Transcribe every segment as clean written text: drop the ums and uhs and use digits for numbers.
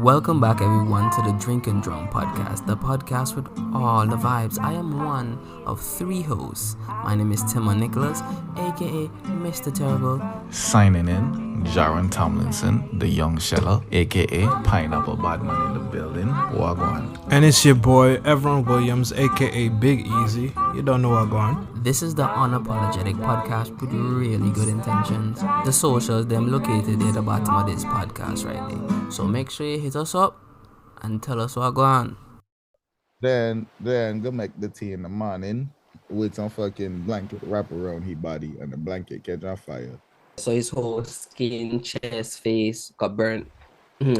Welcome back, everyone, to the Drink and Drum podcast, the podcast with all the vibes. I am one of three hosts. My name is Timon Nicholas, aka Mr. Terrible. Signing in, Jaron Tomlinson, the young sheller, aka Pineapple Badman in the building. Wagwan. And it's your boy, Everon Williams, aka Big Easy. You don't know Wagwan. This is the Unapologetic podcast with really good intentions. The socials, them located at the bottom of this podcast right there. So make sure you hit us up and tell us what going on. Then go make the tea in the morning with some fucking blanket wrap around his body and the blanket catch on fire. So his whole skin, chest, face got burnt.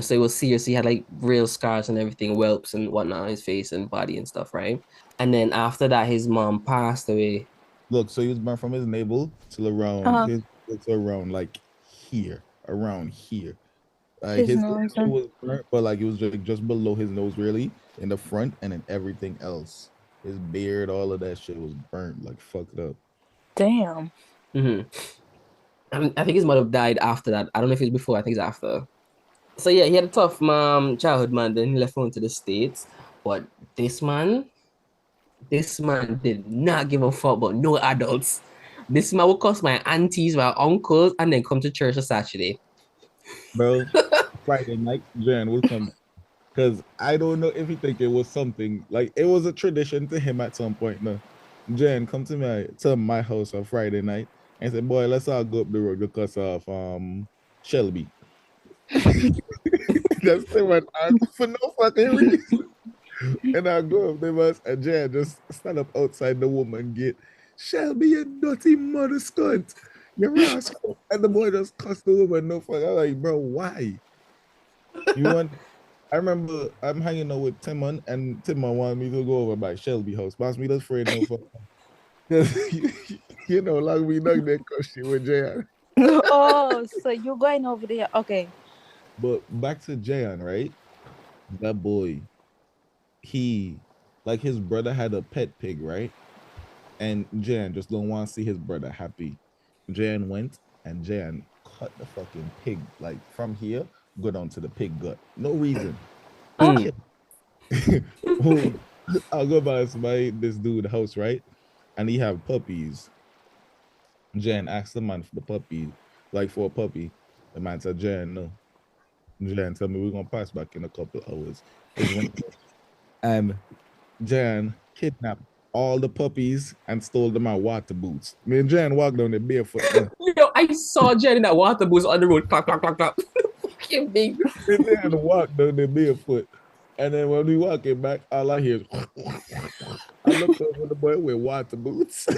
So it was serious. He had like real scars and everything, whelps and whatnot on his face and body and stuff, right? And then after that, his mom passed away. Look, so he was burnt from his navel to around it's around like here, around here. Like his nose was burnt, but like it was just below his nose, really, in the front, and then everything else, his beard, all of that shit was burnt, like fucked up. Damn. I think his mother died after that. I don't know if it's before. I think it's after. So yeah, he had a tough childhood, man. Then he left home to the States. But this man did not give a fuck about no adults. This man would cuss my aunties, my uncles, and then come to church on Saturday. Bro, Friday night, Jan will come. Because I don't know if he think it was something, like it was a tradition to him at some point. No, Jan, come to my house on Friday night and say, boy, let's all go up the road because of Shelby. That's the one for no fucking reason. And I go up there and Jan just stand up outside the woman gate. Shelby, you dirty mother scunt. You're rascal. And the boy just cussed the woman. No fuck. I'm like, bro, why? I remember I'm hanging out with Timon, and Timon wanted me to go over by Shelby house. Boss me, that's afraid no fuck. You know, like we knocked that question with Jan. Oh, so you're going over there. Okay. But back to Jan, right? That boy, his brother had a pet pig, right? And Jan just don't want to see his brother happy. Jan went and Jan cut the fucking pig, like from here, go down to the pig gut. No reason. I'll go by this dude's house, right? And he have puppies. Jan asked the man for the puppy, like for a puppy. The man said, Jan, no. Jan tell me we're gonna pass back in a couple of hours. And Jan kidnapped all the puppies and stole them out water boots. Me and Jan walked down the barefoot. Yo, I saw Jan in that water boots on the road. Clap, clap, clap, clap. Fucking big. And Jan walked down the barefoot. And then when we walking back, all I hear is I looked over the boy with water boots.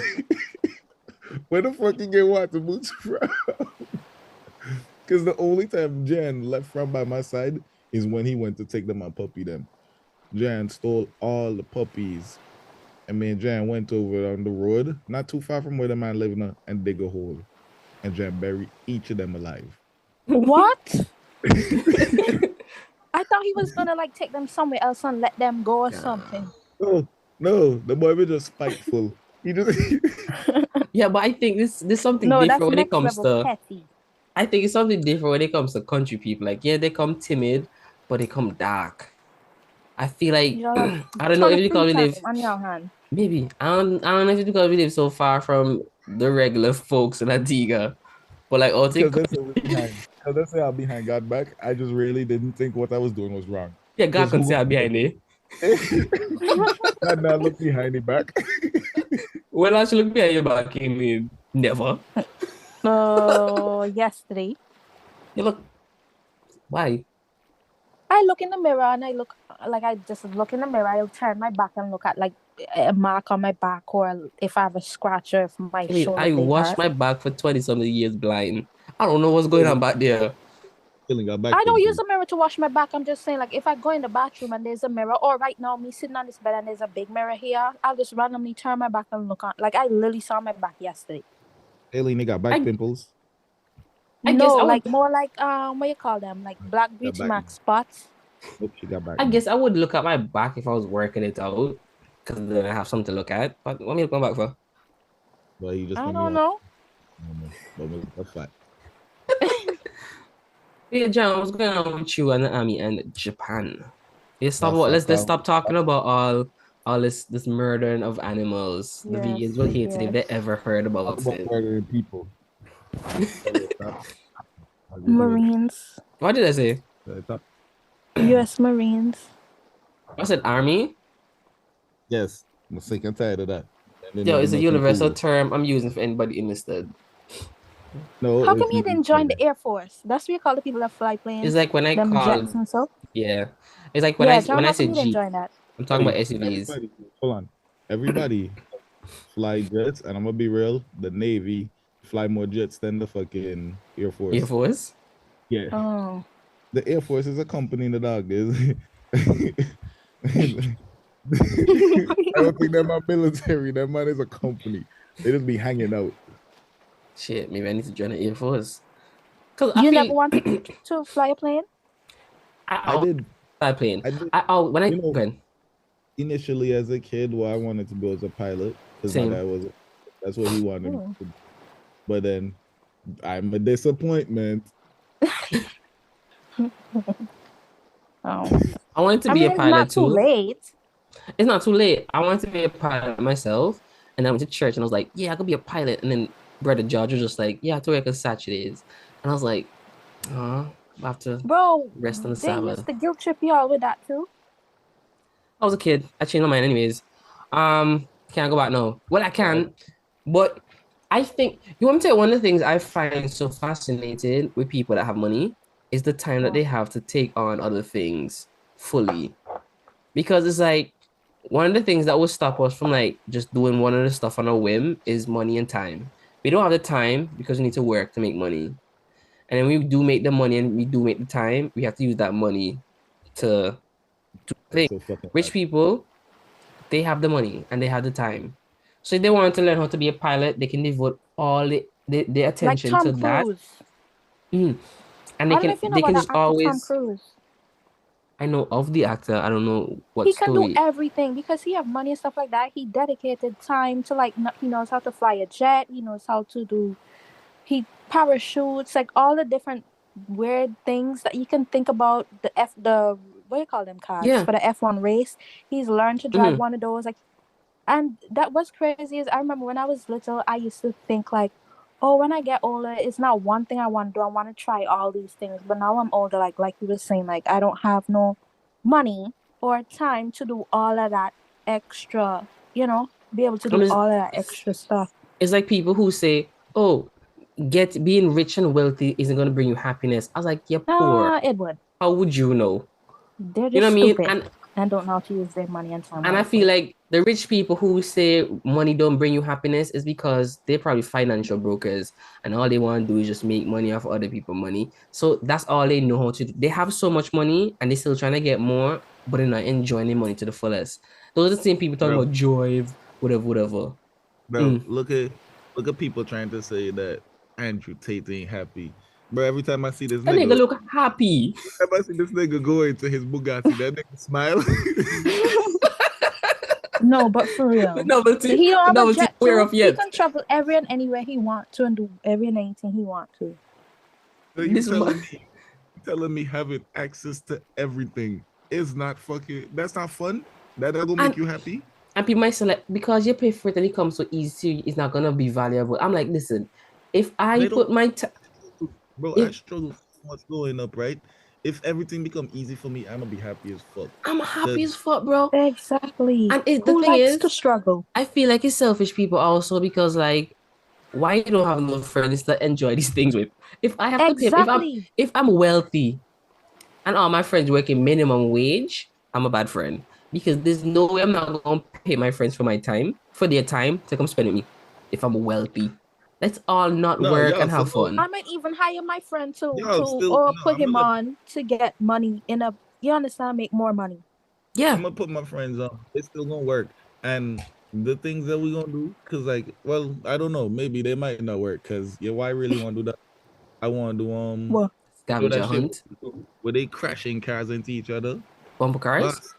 Where the fuck you get water boots from? Because the only time Jan left from by my side is when he went to take them and puppy them. Jan stole all the puppies. And me and Jan went over on the road, not too far from where the man lived now, and dig a hole. And Jan buried each of them alive. What? I thought he was gonna like take them somewhere else and let them go or something. No, the boy was just spiteful. He just Yeah, but I think this something different when it comes to petty. I think it's something different when it comes to country people. Like, yeah, they come timid, but they come dark. I feel like I don't know if you call live. Maybe I don't know if you because we live so far from the regular folks in Antigua. But like because that's how behind God back. I just really didn't think what I was doing was wrong. Yeah, God can say I'm behind it. God now look behind the back. When I should look behind your back, I mean never. Yesterday. You look. Why? I look in the mirror and I just look in the mirror. I'll turn my back and look at like a mark on my back or if I have a scratch or if my shoulder. I washed my back for 20-something years blind. I don't know what's going on back there. I don't use a mirror to wash my back. I'm just saying, like, if I go in the bathroom and there's a mirror, or right now, me sitting on this bed and there's a big mirror here, I'll just randomly turn my back and look on. Like, I literally saw my back yesterday. Aileen, got back pimples? More like, what you call them? Like black beauty mark spots. Nope, she got back. I guess I would look at my back if I was working it out, because then I have something to look at. But what me to come back for? Well, you just I don't know. But fat. Yeah, John, what's going on with you and the army and Japan? Let's Masaka. stop talking about all this murdering of animals. The Yes, vegans will hate it if yes. they ever heard Talk about about it. murdering people. Okay, stop. I'll get to it. Marines. What did I say? Talk. US Marines. I said army. Yes, I'm sick and tired of that. And then Yo, never it's a nothing universal cool. term I'm using for anybody interested. No, How come if you you didn't join the Air Force? That's what you call the people that fly It's planes, like when I them jets call, and stuff. yeah. It's like Yeah, when John, I how say come you didn't Jeep, join that? I'm talking about SUVs. everybody, hold on. Everybody fly jets, and I'm gonna be real. The Navy fly more jets than the fucking Air Air Force. Force. Yeah, Oh. the Air Force is a company in the dog. Is I don't think they're my military. That man is a company. They just be hanging out. Shit, maybe I need to join the Air Force. Cause I You never feel wanted to fly a plane? I I always did. fly plane. I did. When I You know, okay, initially as a kid, what I wanted to be was a pilot because my same. dad was. That's what he wanted me Oh. to do. But then I'm a disappointment. Oh. I wanted to I be mean, a it's pilot not too too. late. It's not too late. I wanted to be a pilot myself, and I went to church and I was like, yeah, I could be a pilot. And then Brother George was just like, yeah, I have to work on Saturdays, and I was like, oh, I have to Bro, rest on the they used Sabbath. to guilt trip y'all with that too. I was a kid. I changed my mind anyways. Can't go back now. Well, I Uh, can, but I think you want me to tell you one of the things I find so fascinating with people that have money is the time that What? they have to take on other things fully. Because it's like one of the things that will stop us from like just doing one of the stuff on a whim is money and time. We don't have the time because we need to work to make money. And then we do make the money and we do make the time, we have to use that money to that's think. so fucking Rich bad. people, they have the money and they have the time. So if they want to learn how to be a pilot, they can devote all the Like attention Tom to that. Cruise. Mm. And I don't know if you know they about can that just actor Tom always Cruise. I know of the actor, I don't know what He can do story. everything because he have money and stuff like that. He dedicated time to like he knows how to fly a jet. He knows how to do he parachutes, like all the different weird things that you can think about. The what do you call them cars Yeah. for the F1 race. He's learned to drive Mm-hmm. one of those. Like, and that was crazy. Is I remember when I was little, I used to think like, oh, when I get older, it's not one thing I want to do. I want to try all these things. But now I'm older, like you were saying, like I don't have no money or time to do all of that extra. Be able to I'm do just, all of that extra stuff. it's like people who say, "Oh, get being rich and wealthy isn't going to bring you happiness." I was like, "You're poor. Ah, Edward. How would you know?" They're You know just what I mean? stupid and don't know how to use their money and time And I feel wisely. like the rich people who say money don't bring you happiness is because they're probably financial brokers and all they want to do is just make money off other people's money. So that's all they know how to do. They have so much money and they're still trying to get more, but they're not enjoying their money to the fullest. Those are the same people talking Bro, about joy, whatever, whatever. bro, Mm. look at people trying to say that Andrew Tate ain't happy. Bro, every time I see this That nigga nigga, look happy. every time I see this nigga go into his Bugatti, that nigga smile. No, but for The real. novelty, He don't the have a novelty jet wear too. off He yet. can travel every and anywhere he want to and do every and anything he want to. So you This telling me having access to everything is not fucking that's not fun? That gonna make and you happy? and people might say like because you pay for it and it comes so easy, it's not gonna be valuable. I'm like, listen, if I They don't put my bro, I if struggle so much growing up, right? If everything become easy for me, I'm gonna be happy as fuck. I'm happy Cause as fuck, bro. Exactly. And the Who thing likes to is, struggle? I feel like it's selfish people also because like why you don't have no friends that enjoy these things with? If I have to pay, Exactly. if I'm wealthy and all my friends working minimum wage, I'm a bad friend because there's no way I'm not gonna pay my friends for my time, for their time to come spend with me. If I'm wealthy, let's all not no, work y'all and have still I fun. might even hire my friend to y'all still or no, put I'm him gonna on to get money in a you understand, make more money. Yeah, I'm gonna put my friends on. It's still gonna work. And the things that we gonna do, cause like, well, I don't know, maybe they might not work. Cause yeah, why I really want to do that? I want to do Well, that scavenger shit hunt, where they crashing cars into each other. bumper Dog, cars.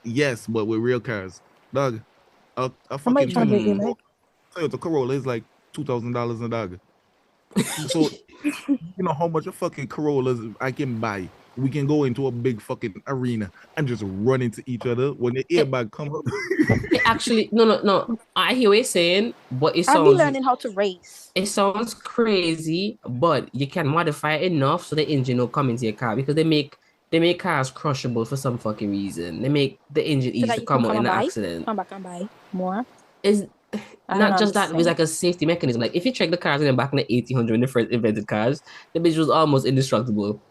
yes, but with real cars. Dog, a I might fucking try to break your Hmm. leg. Toyota Corolla is like $2,000 a dog. So you know how much of fucking Corollas I can buy. We can go into a big fucking arena and just run into each other when the airbag come up. Actually, no. I hear what you're saying, but I'll be learning how to race. It sounds crazy, but you can modify it enough so the engine will come into your car because they make cars crushable for some fucking reason. They make the engine easy to come out in an accident. Come back and buy more. Is not just that, it was like a safety mechanism. Like if you check the cars in the back in the 1800s when they first invented cars, the bitch was almost indestructible.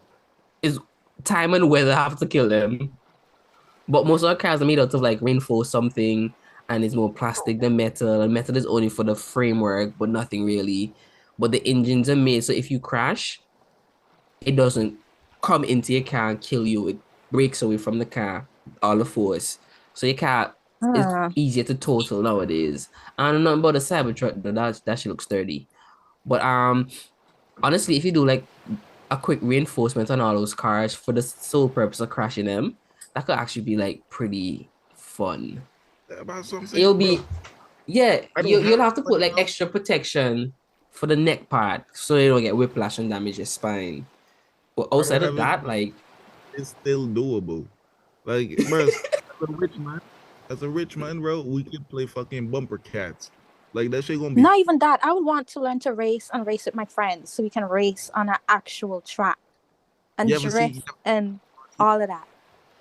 Is time and weather have to kill them. But most of our cars are made out of like reinforced something and it's more plastic than metal. And metal is only for the framework, but nothing really. But the engines are made so if you crash, it doesn't come into your car and kill you. It breaks away from the car, all the force. So your car is easier to total nowadays. I don't know about the Cybertruck, though. That shit looks sturdy. But honestly, if you do like a quick reinforcement on all those cars for the sole purpose of crashing them, that could actually be like pretty fun. It'll be, yeah, you'll have to put like extra protection for the neck part so you don't get whiplash and damage your spine. But outside of that, like, it's still doable. Like, bro, as a rich man, bro, we could play fucking bumper cats. Like that shit gonna be. Not even that. I would want to learn to race and race with my friends so we can race on an actual track and drift and all of that.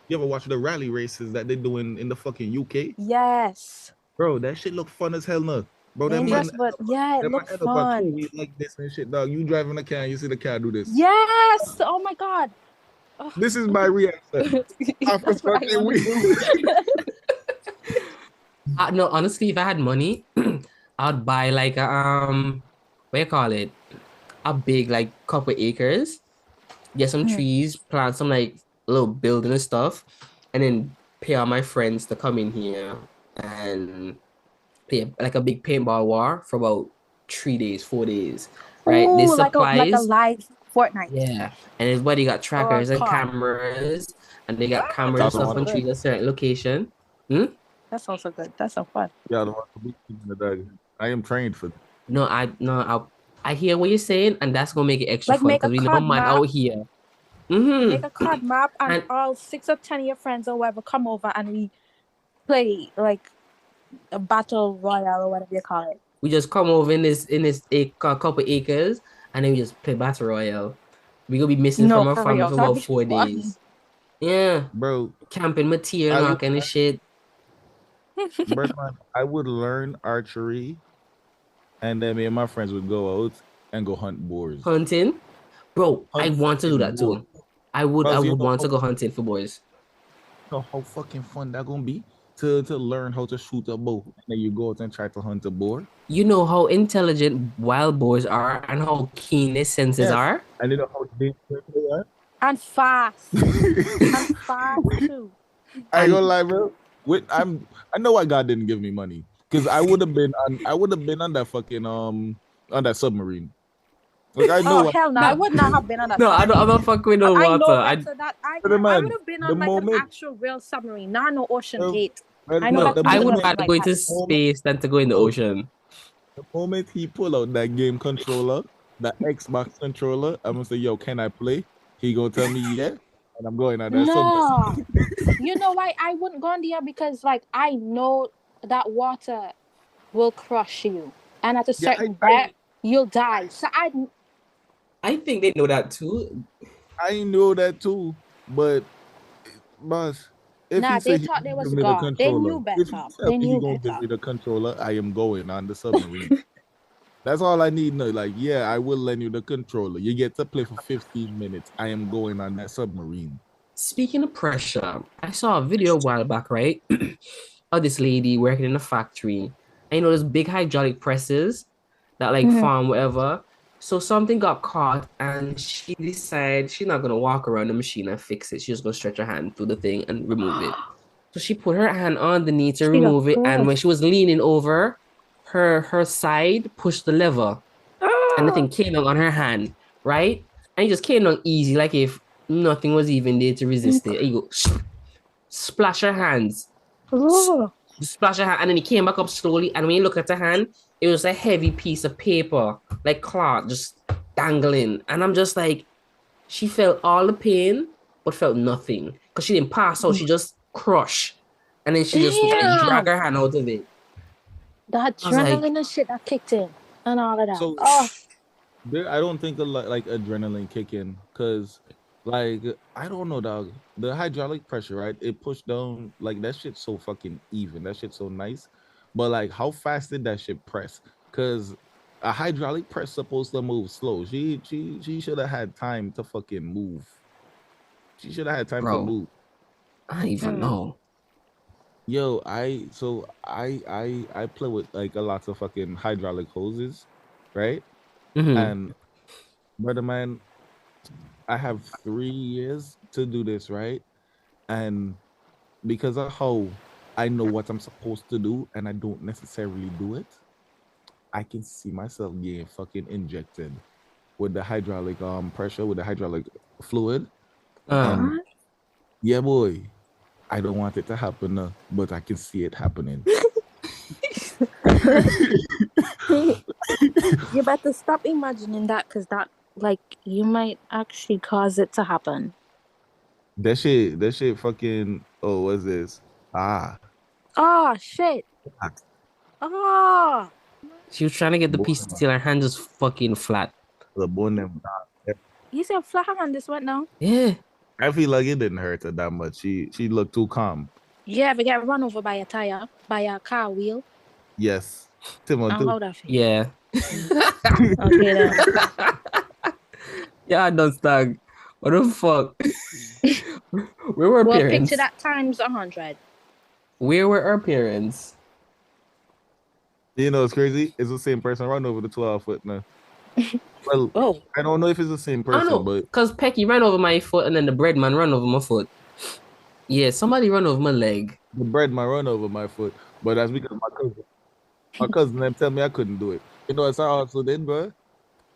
You ever watch the rally races that they do in the fucking UK? Yes. Bro, that shit look fun as hell, no. Bro, dangerous, but yeah, it looks fun. Like this and shit, dog. You driving a car and you see the car do this. Yes. Oh my god. Oh. This is my reaction. After fucking week. No, honestly, if I had money, I'd buy like what do you call it? A big like couple acres. Get some trees, plant some like little building and stuff, and then pay all my friends to come in here and play like a big paintball war for about 3 days, 4 days. Right? Ooh, supplies, like a live Fortnite. Yeah. And everybody got trackers and cameras, and they got cameras and stuff on trees at a certain location. That's also good. That's so fun. Yeah, I am trained for that. No, I hear what you're saying, and that's gonna make it extra fun because we know man out here. Make a card map and all 6 or 10 of your friends or whatever come over and we play like a battle royale or whatever you call it. We just come over in this couple acres and then we just play battle royale. We gonna be missing from our family for about 4 days. Yeah, bro. Camping material and all kind of shit. Bro, I would learn archery, and then me and my friends would go out and go hunt boars. Hunting, bro. I want to do that too. I would want to go hunting for boys. You know how fucking fun that gonna be to learn how to shoot a bow, and then you go out and try to hunt a boar. You know how intelligent wild boars are and how keen their senses are. And you know how dangerous they are. And fast. And fast too. I ain't gonna lie, bro. I know why God didn't give me money, because I would have been on that fucking on that submarine. Like, I know hell no, I would not have been on that. No, I'm not fucking with no water. I would have been on like an actual real submarine, not no ocean gate. I would rather go into space than to go in the ocean. The moment he pull out that game controller, that Xbox controller, I'm gonna say, yo, can I play? He gonna tell me yeah, and I'm going on that. No, you know why I wouldn't go on there? Because like I know that water will crush you, and at a certain depth you'll die. So I think they know that too. I know that too, but boss, if they thought there was God. They knew better. They knew better. Give me the controller, I am going on the submarine. That's all I need. No, like, yeah, I will lend you the controller. You get to play for 15 minutes. I am going on that submarine. Speaking of pressure, I saw a video a while back, right? Of this lady working in a factory. And you know, those big hydraulic presses that like farm whatever. So something got caught and she decided she's not gonna walk around the machine and fix it. She's just gonna stretch her hand through the thing and remove it. So she put her hand underneath to remove it, and when she was leaning over, her side pushed the lever, and the thing came down on her hand, right? And it just came down easy, like if nothing was even there to resist it. And you go splash her hands. splash her hand, and then he came back up slowly. And when you look at her hand, it was a heavy piece of paper, like cloth, just dangling. And I'm just like, she felt all the pain, but felt nothing because she didn't pass out. She just crushed, and then she just like drag her hand out of it. That adrenaline and shit that kicked in, and all of that. So, I don't think like adrenaline kick in, because like I don't know, dog. The hydraulic pressure, right? It pushed down, like that shit's so fucking even. That shit's so nice. But like, how fast did that shit press? Because a hydraulic press supposed to move slow. She should have had time to fucking move. She should have had time to move. I don't even know. Yo, I play with like a lot of fucking hydraulic hoses, right? And brother man, I have 3 years to do this, right? And because of how I know what I'm supposed to do and I don't necessarily do it, I can see myself getting fucking injected with the hydraulic pressure, with the hydraulic fluid. And yeah, boy, I don't want it to happen, but I can see it happening. You better stop imagining that, because that, like, you might actually cause it to happen. That shit fucking, oh, what's this? Oh, shit. Oh. She was trying to get the piece till her hand just fucking flat. The bone them. You see a flat hand this went now? Yeah. I feel like it didn't hurt her that much. She looked too calm. You ever get run over by a tire, by a car wheel? Yes. Timothy. Yeah. Okay then. Yeah, I don't stag. What the fuck? Where were our parents? Picture that times 100. Where were our parents? You know, it's crazy. It's the same person run over the 12-foot now. Well, I don't know if it's the same person, but because Pecky ran over my foot and then the bread man ran over my foot. Yeah, somebody ran over my leg. The bread man run over my foot, but that's because my cousin them tell me I couldn't do it. You know, I also did, bro.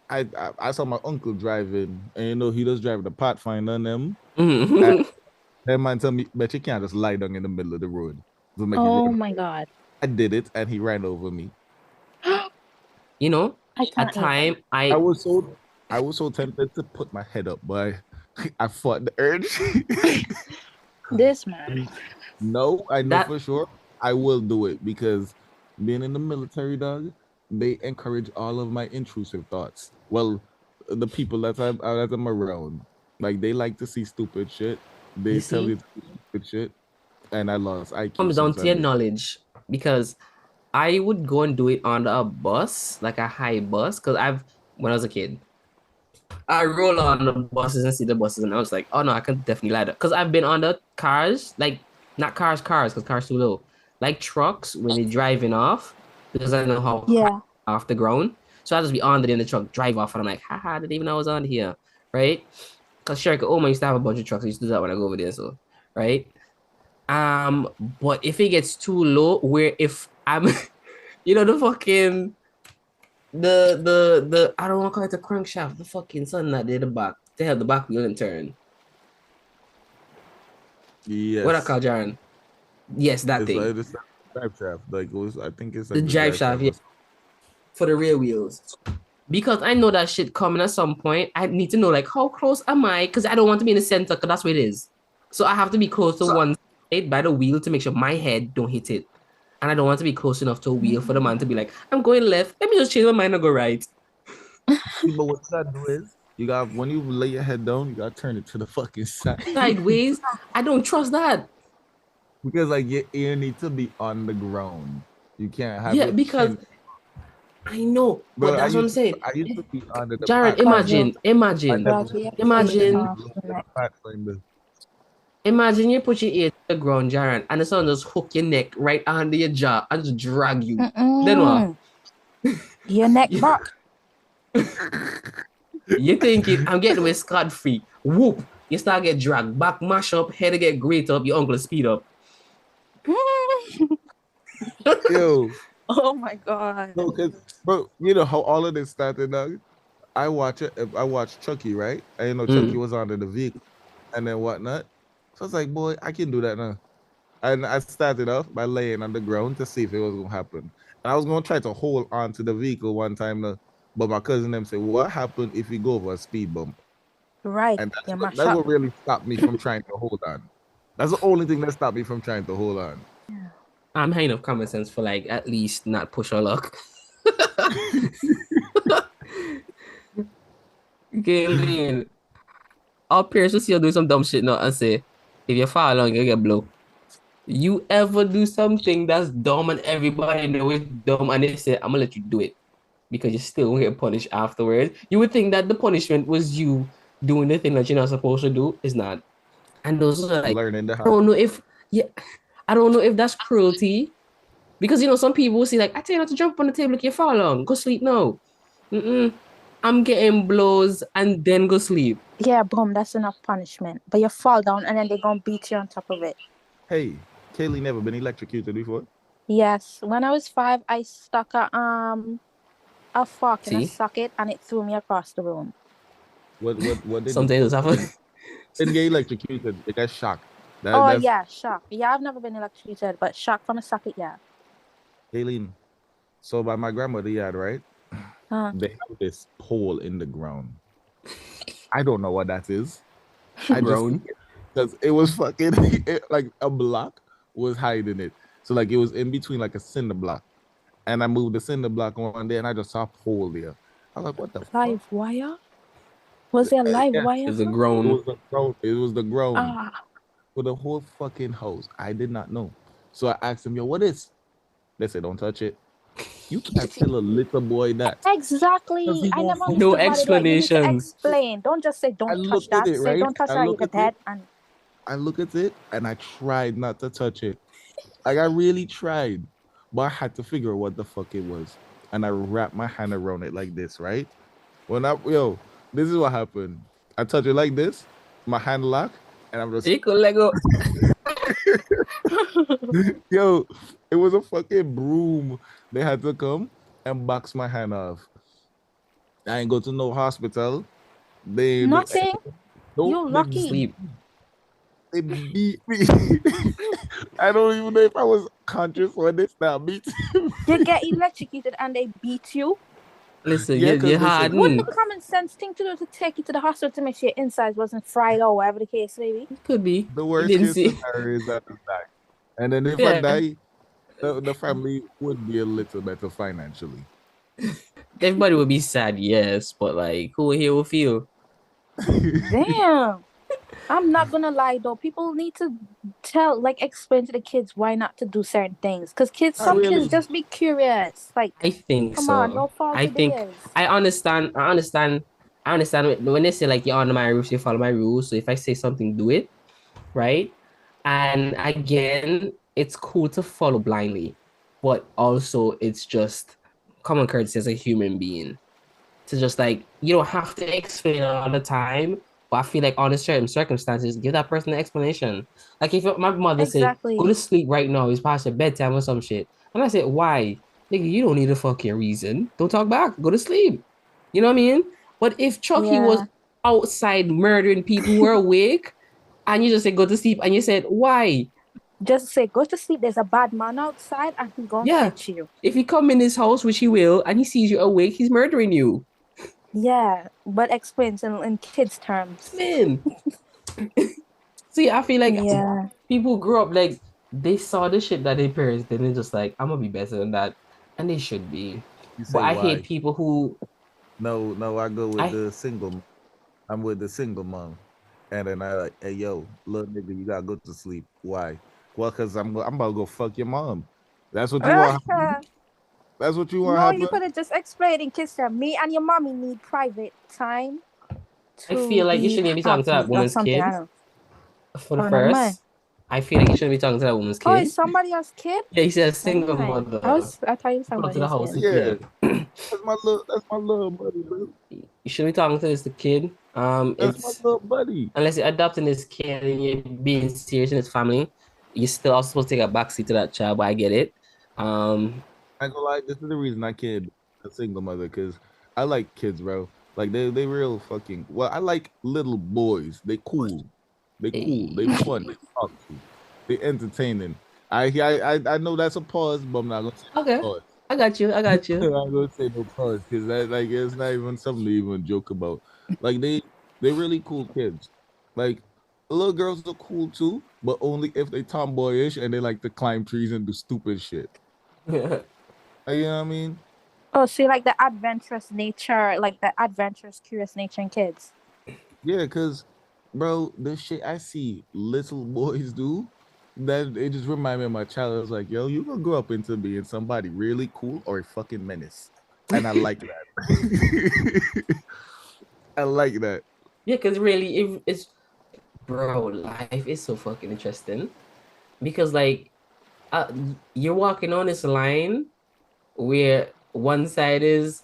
I saw my uncle driving, and you know he does drive the Pathfinder and them. And that man tell me, but you can't just lie down in the middle of the road. Oh my god! I did it, and he ran over me. You know, at time I was so tempted to put my head up, but I fought the urge. This man. No, I know for sure I will do it, because being in the military, dog, they encourage all of my intrusive thoughts. Well, the people that I'm around, like, they like to see stupid shit. They tell you stupid shit, and I lost. I comes down to your knowledge, because I would go and do it on a bus, like a high bus, because when I was a kid, I roll on the buses and see the buses, and I was like, oh no, I can definitely lie, because I've been on the cars, like not cars, because cars too low, like trucks when they're driving off, because I know how off the ground. So I just be on in the truck, drive off, and I'm like, haha, I didn't even know I was on here, right? Because Sherika Oma used to have a bunch of trucks. I used to do that when I go over there, so right. But if it gets too low, where if I'm, you know, the fucking the I don't want to call it the crankshaft, the fucking something that did the back, they have the back wheel and turn. Yes. What I call Jaron? Yes, that thing. Like the drive shaft. Like I think it's like the drive shaft, yeah. For the rear wheels. Because I know that shit coming at some point. I need to know, like, how close am I? Because I don't want to be in the center, because that's where it is. So I have to be close to one side by the wheel to make sure my head don't hit it. And I don't want to be close enough to a wheel for the man to be like, I'm going left. Let me just change my mind and go right. But what you gotta do is, when you lay your head down, you gotta turn it to the fucking side. Sideways? I don't trust that. Because, like, your ear needs to be on the ground. You can't have it. Because I know, but that's what I'm saying. I used to be under the Jared, imagine you put your ear to the ground, Jared, and the sun just hook your neck right under your jaw and just drag you. Then what? Your neck back. You thinking I'm getting away scot-free. Whoop! You start get dragged back, mash up, head get great up, your uncle speed up. Yo. Oh my god. No, bro, you know how all of this started, dog? I watched Chucky, right? And Chucky was under the vehicle and then whatnot. So I was like, boy, I can do that now. And I started off by laying on the ground to see if it was gonna happen. And I was gonna try to hold on to the vehicle one time, but my cousin them said, "What happened if you go over a speed bump?" Right. And You mash that's up. what really stopped me from trying to hold on. That's the only thing that stopped me from trying to hold on. I'm high enough common sense for like at least not push our luck. Galen, our parents will see you do some dumb shit now and say, if you fall along, you get blow. You ever do something that's dumb and everybody know it's dumb and they say, I'm gonna let you do it because you still won't get punished afterwards. You would think that the punishment was you doing the thing that you're not supposed to do. It's not. And those are like, Learning the I hard. don't know if, yeah, I don't know if that's cruelty because some people will say like, I tell you not to jump on the table, like you fall on, go sleep now. Mm-mm. I'm getting blows and then go sleep. Yeah, boom, that's enough punishment. But you fall down and then they're gonna beat you on top of it. Hey, Kaylee never been electrocuted before. Yes. When I was 5, I stuck a fork in a See, socket and it threw me across the room. What did sometimes it's happen. didn't get electrocuted? They got shocked. Oh That's yeah, shock. Yeah, I've never been electrocuted, but shock from a socket, yeah. Kayleen. So by my grandmother yard, right? Huh. They have this pole in the ground. I don't know what that is. I just Grown. because it was fucking like a block was hiding it. So like it was in between like a cinder block. And I moved the cinder block one day and I just saw a pole there. I was like, what the fuck? Live wire? Was there live Yeah, wire? It's a From? it grown. was the ground. It was the ground Ah, for the whole fucking house. I did not know. So I asked them, yo, what is? They said, don't touch it. You can't tell a little boy that. exactly. I never No understood why they do it. You need to explanations. explain. Don't just say I don't touch looked at that. it, Say right? don't touch I that, you look get at it. dead. And I look at it and I tried not to touch it. Like I really tried, but I had to figure out what the fuck it was. And I wrapped my hand around it like this, right? This is what happened. I touch it like this, my hand lock, and I'm just Eco Lego. yo, it was a fucking broom. They had to come and box my hand off. I ain't go to no hospital. They nothing. no, You lucky. Sleep. they beat me. I don't even know if I was conscious when they started beating me. You get electrocuted and they beat you. Listen, Yeah, you because they said Wouldn't hardened. the common sense thing to do to take you to the hospital to make sure your insides wasn't fried or whatever the case may be? Could be. the You worst didn't case see. scenario is that I die. And then if I Yeah. die, the family would be a little better financially. Everybody would be sad, yes, but like who here will feel? Damn. I'm not gonna lie though. People need to explain to the kids why not to do certain things. Cause some kids just be curious. Like, I think come on, so. no fault I of think theirs. I understand. I understand when they say like you're under my rules, you follow my rules. So if I say something, do it, right? And again, it's cool to follow blindly, but also it's just common courtesy as a human being to just like you don't have to explain all the time. But I feel like on certain circumstances, give that person an explanation. Like if my mother said, "Go Exactly. to sleep right now," it's past your bedtime or some shit, and I said, "Why?" Nigga, you don't need a fucking reason. Don't talk back. Go to sleep. You know what I mean? But if Chucky was Yeah. outside murdering people who were awake, and you just said go to sleep, and you said why? Just say go to sleep. There's a bad man outside and he's gonna Yeah. catch you. If he come in his house, which he will, and he sees you awake, he's murdering you. Yeah. But explains in kids' terms. Man. See, I feel like Yeah. people grew up like they saw the shit that their parents did and just like, I'm gonna be better than that. And they should be. You But say I hate why? people who No, I go with I the single. I'm with the single mom. And then I like, hey yo, little nigga, you gotta go to sleep. Why? Well, cause I'm about to go fuck your mom. That's what you want. That's what you want No, you happen. could have just explained in kids' terms. Me and your mommy need private time I feel to like you be shouldn't be talking to happy that or woman's something. I kid don't know. for the Oh, never mind. first. I feel like you shouldn't be talking to that woman's Oh, kid. it's somebody else's kid? Yeah, he said Never single mind. mother. I thought you were Pull up to somebody the else's house. kid. Yeah, Yeah. that's my little buddy, bro. You shouldn't be talking to this the kid. That's my It's little buddy. unless you're adopting this kid and you're being serious in his family, you're still also supposed to take a backseat to that child, but I get it. I ain't gonna lie, this is the reason I can't be a single mother, because I like kids, bro. Like they real fucking well, I like little boys. They cool. They cool. They eh, fun. They talk to. They're entertaining. I know that's a pause, but I'm not gonna say Okay. pause. I got you. I got I'm you. not gonna say no pause because that like it's not even something to even joke about. Like they really cool kids. Like the little girls are cool too, but only if they tomboyish and they like to climb trees and do stupid shit. You know what I mean? Oh, so you like the adventurous nature, like the adventurous, curious nature in kids. Yeah, cause bro, the shit I see little boys do, that it just remind me of my child. I was like, yo, you gonna grow up into being somebody really cool or a fucking menace. And I like that. I like that. Yeah, because really, if it's bro, life is so fucking interesting because like uh, you're walking on this line where one side is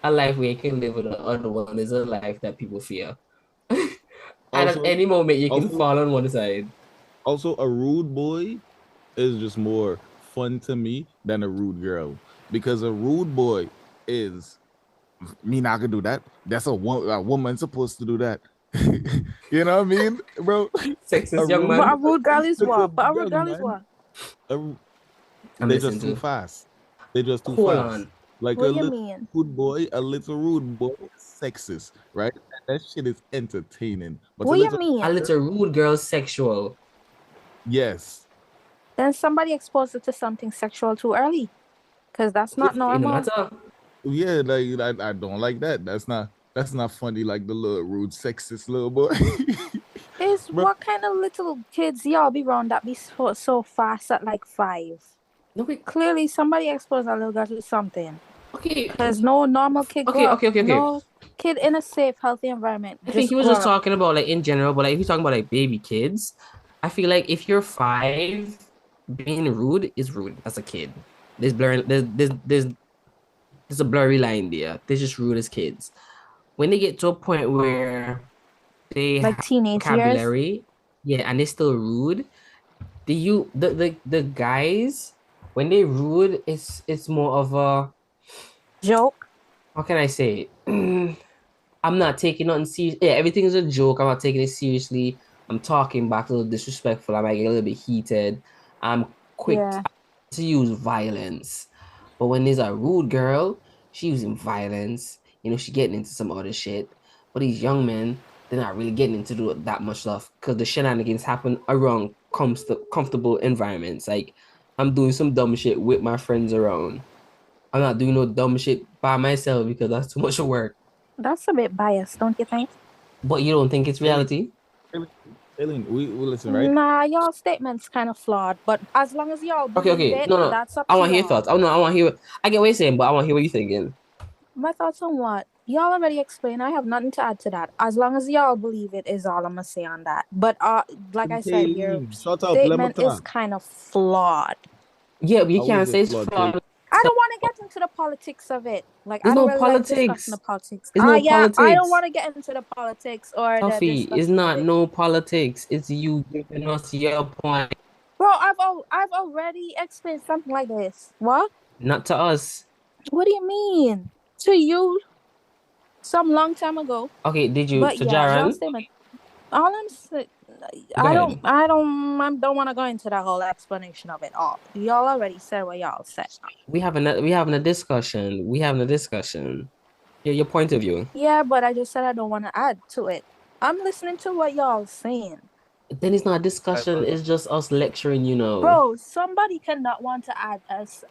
a life where you can live, and the other one is a life that people fear. And at Also, any moment, you can also, fall on one side. also, a rude boy is just more fun to me than a rude girl because a rude boy is me not gonna do that. That's a woman supposed to do that. You know what I mean, bro? A Sexist young But rude a man. rude girl is little what? But a rude young girl is man, what? a, I'm they're listening just too to. fast. They're just too Hold fast. on. Like a What do you little mean? rude boy is sexist, right? That shit is entertaining. But What a do you little A mean? little rude girl sexual. yes. Then somebody exposed it to something sexual too early, because that's not It no normal. matter. Yeah, like I don't like that. That's not funny like the little rude sexist little boy. Is Bro, what kind of little kids y'all be around that be so fast at like 5? No, wait. Clearly, somebody exposed a little girl to something. Okay. Because no normal kid grow Okay, up, okay, okay, okay. no kid in a safe, healthy environment I think just he was grow just up. talking about like in general, but like if you're talking about like baby kids, I feel like if you're 5, being rude is rude as a kid. There's blurring there's a blurry line there. They're just rude as kids. When they get to a point where they Like have teenage years. vocabulary, yeah, and they're still rude, the guys when they rude, it's more of a, Joke. how can I say it? I'm not taking nothing serious. Yeah, everything is a joke. I'm not taking it seriously. I'm talking back a little disrespectful. I might get a little bit heated. I'm quick Yeah. to use violence. But when there's a rude girl, she using violence. She getting into some other shit. But these young men, they're not really getting into that much stuff because the shenanigans happen around comfortable environments. Like I'm doing some dumb shit with my friends around. I'm not doing no dumb shit by myself because that's too much work. That's a bit biased, don't you think? But you don't think it's Aileen, reality? Aileen, Aileen, we listen, right? Nah, y'all statement's kind of flawed, but as long as y'all Okay, believe okay. it, No, no. that's up I to want to hear your y'all. thoughts. Oh no, I want to hear. I get what you're saying, but I want to hear what you're thinking. My thoughts on what? Y'all already explained. I have nothing to add to that. As long as y'all believe it is all I'm gonna say on that. But like I said, your Aileen, shut up. Let me statement is talk. kind of flawed. Yeah, but you How is can't it say it's flawed, Kaylee? flawed. I don't want to get into the politics of it. Like There's I don't no really like discussing the politics. politics. There's no Yeah, I don't politics. want to get into the politics or the Tuffy, it's discussion of not it. no politics. It's you giving us your point, Bro, I've already explained something like this. What? not to us. What do you mean? To you some long time ago. Okay, did you But to yeah, y'all Jaron? statement. All I'm saying, Go ahead. I don't want to go into that whole explanation of it all. Y'all already said what y'all said. We having a discussion. We having a discussion. Your point of view. Yeah, but I just said I don't want to add to it. I'm listening to what y'all saying. Then it's not a discussion. It's just us lecturing. Bro, somebody cannot want to add us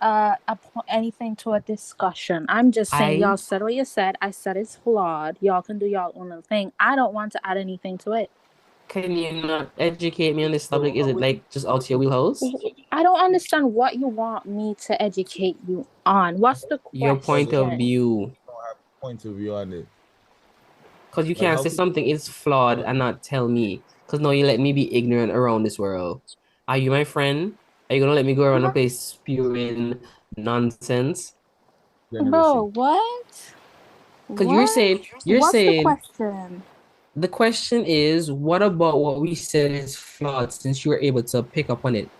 anything to a discussion. I'm just saying I y'all said what you said. I said it's flawed. Y'all can do y'all own thing. I don't want to add anything to it. Can you not educate me on this topic? So Is it like just out your wheelhouse? I don't understand what you want me to educate you on. What's the Your point of question? view. point of view on it. Because you Like can't how say could something is flawed and not tell me. Because now you let me be ignorant around this world. Are you my friend? Are you gonna let me go around the place spewing nonsense? Bro, generation? what? Because you're What? saying you're What's the saying question? the question is, what about what we said is flawed since you were able to pick up on it?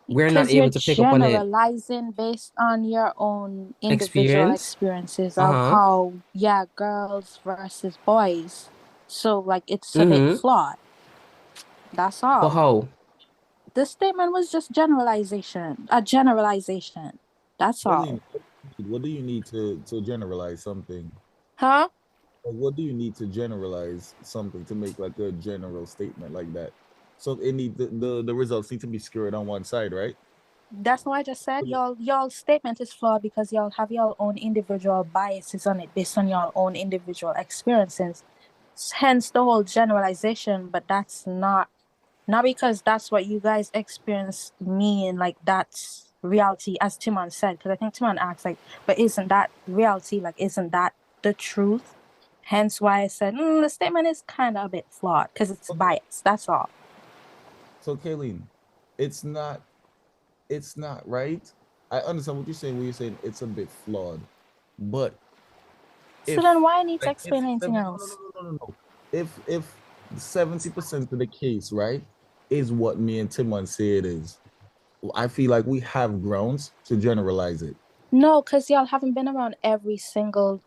We're not Because you're able to pick up on it. generalizing based on your own individual Experience? experiences of Uh-huh. how, yeah, girls versus boys. So, like, it's a bit Mm-hmm. flawed. That's But all. how? The statement was just generalization. A generalization. That's all. What do you need to generalize something? Huh? What do you need to generalize something to make like a general statement like that? So it need the results need to be skewed on one side, right? That's what I just said. Y'all statement is flawed because y'all have your own individual biases on it based on your own individual experiences. Hence the whole generalization, but that's not because that's what you guys experienced me and like that's reality, as Timon said. Because I think Timon asked like, but isn't that reality? Like, isn't that the truth? Hence why I said the statement is kind of a bit flawed because it's biased. That's all. So Kayleen, it's not right. I understand what you're saying when you're saying it's a bit flawed, but so then why I need to explain anything else? No. If 70% of the case, right, is what me and Timon say it is, I feel like we have grounds to generalize it. No, because y'all haven't been around every single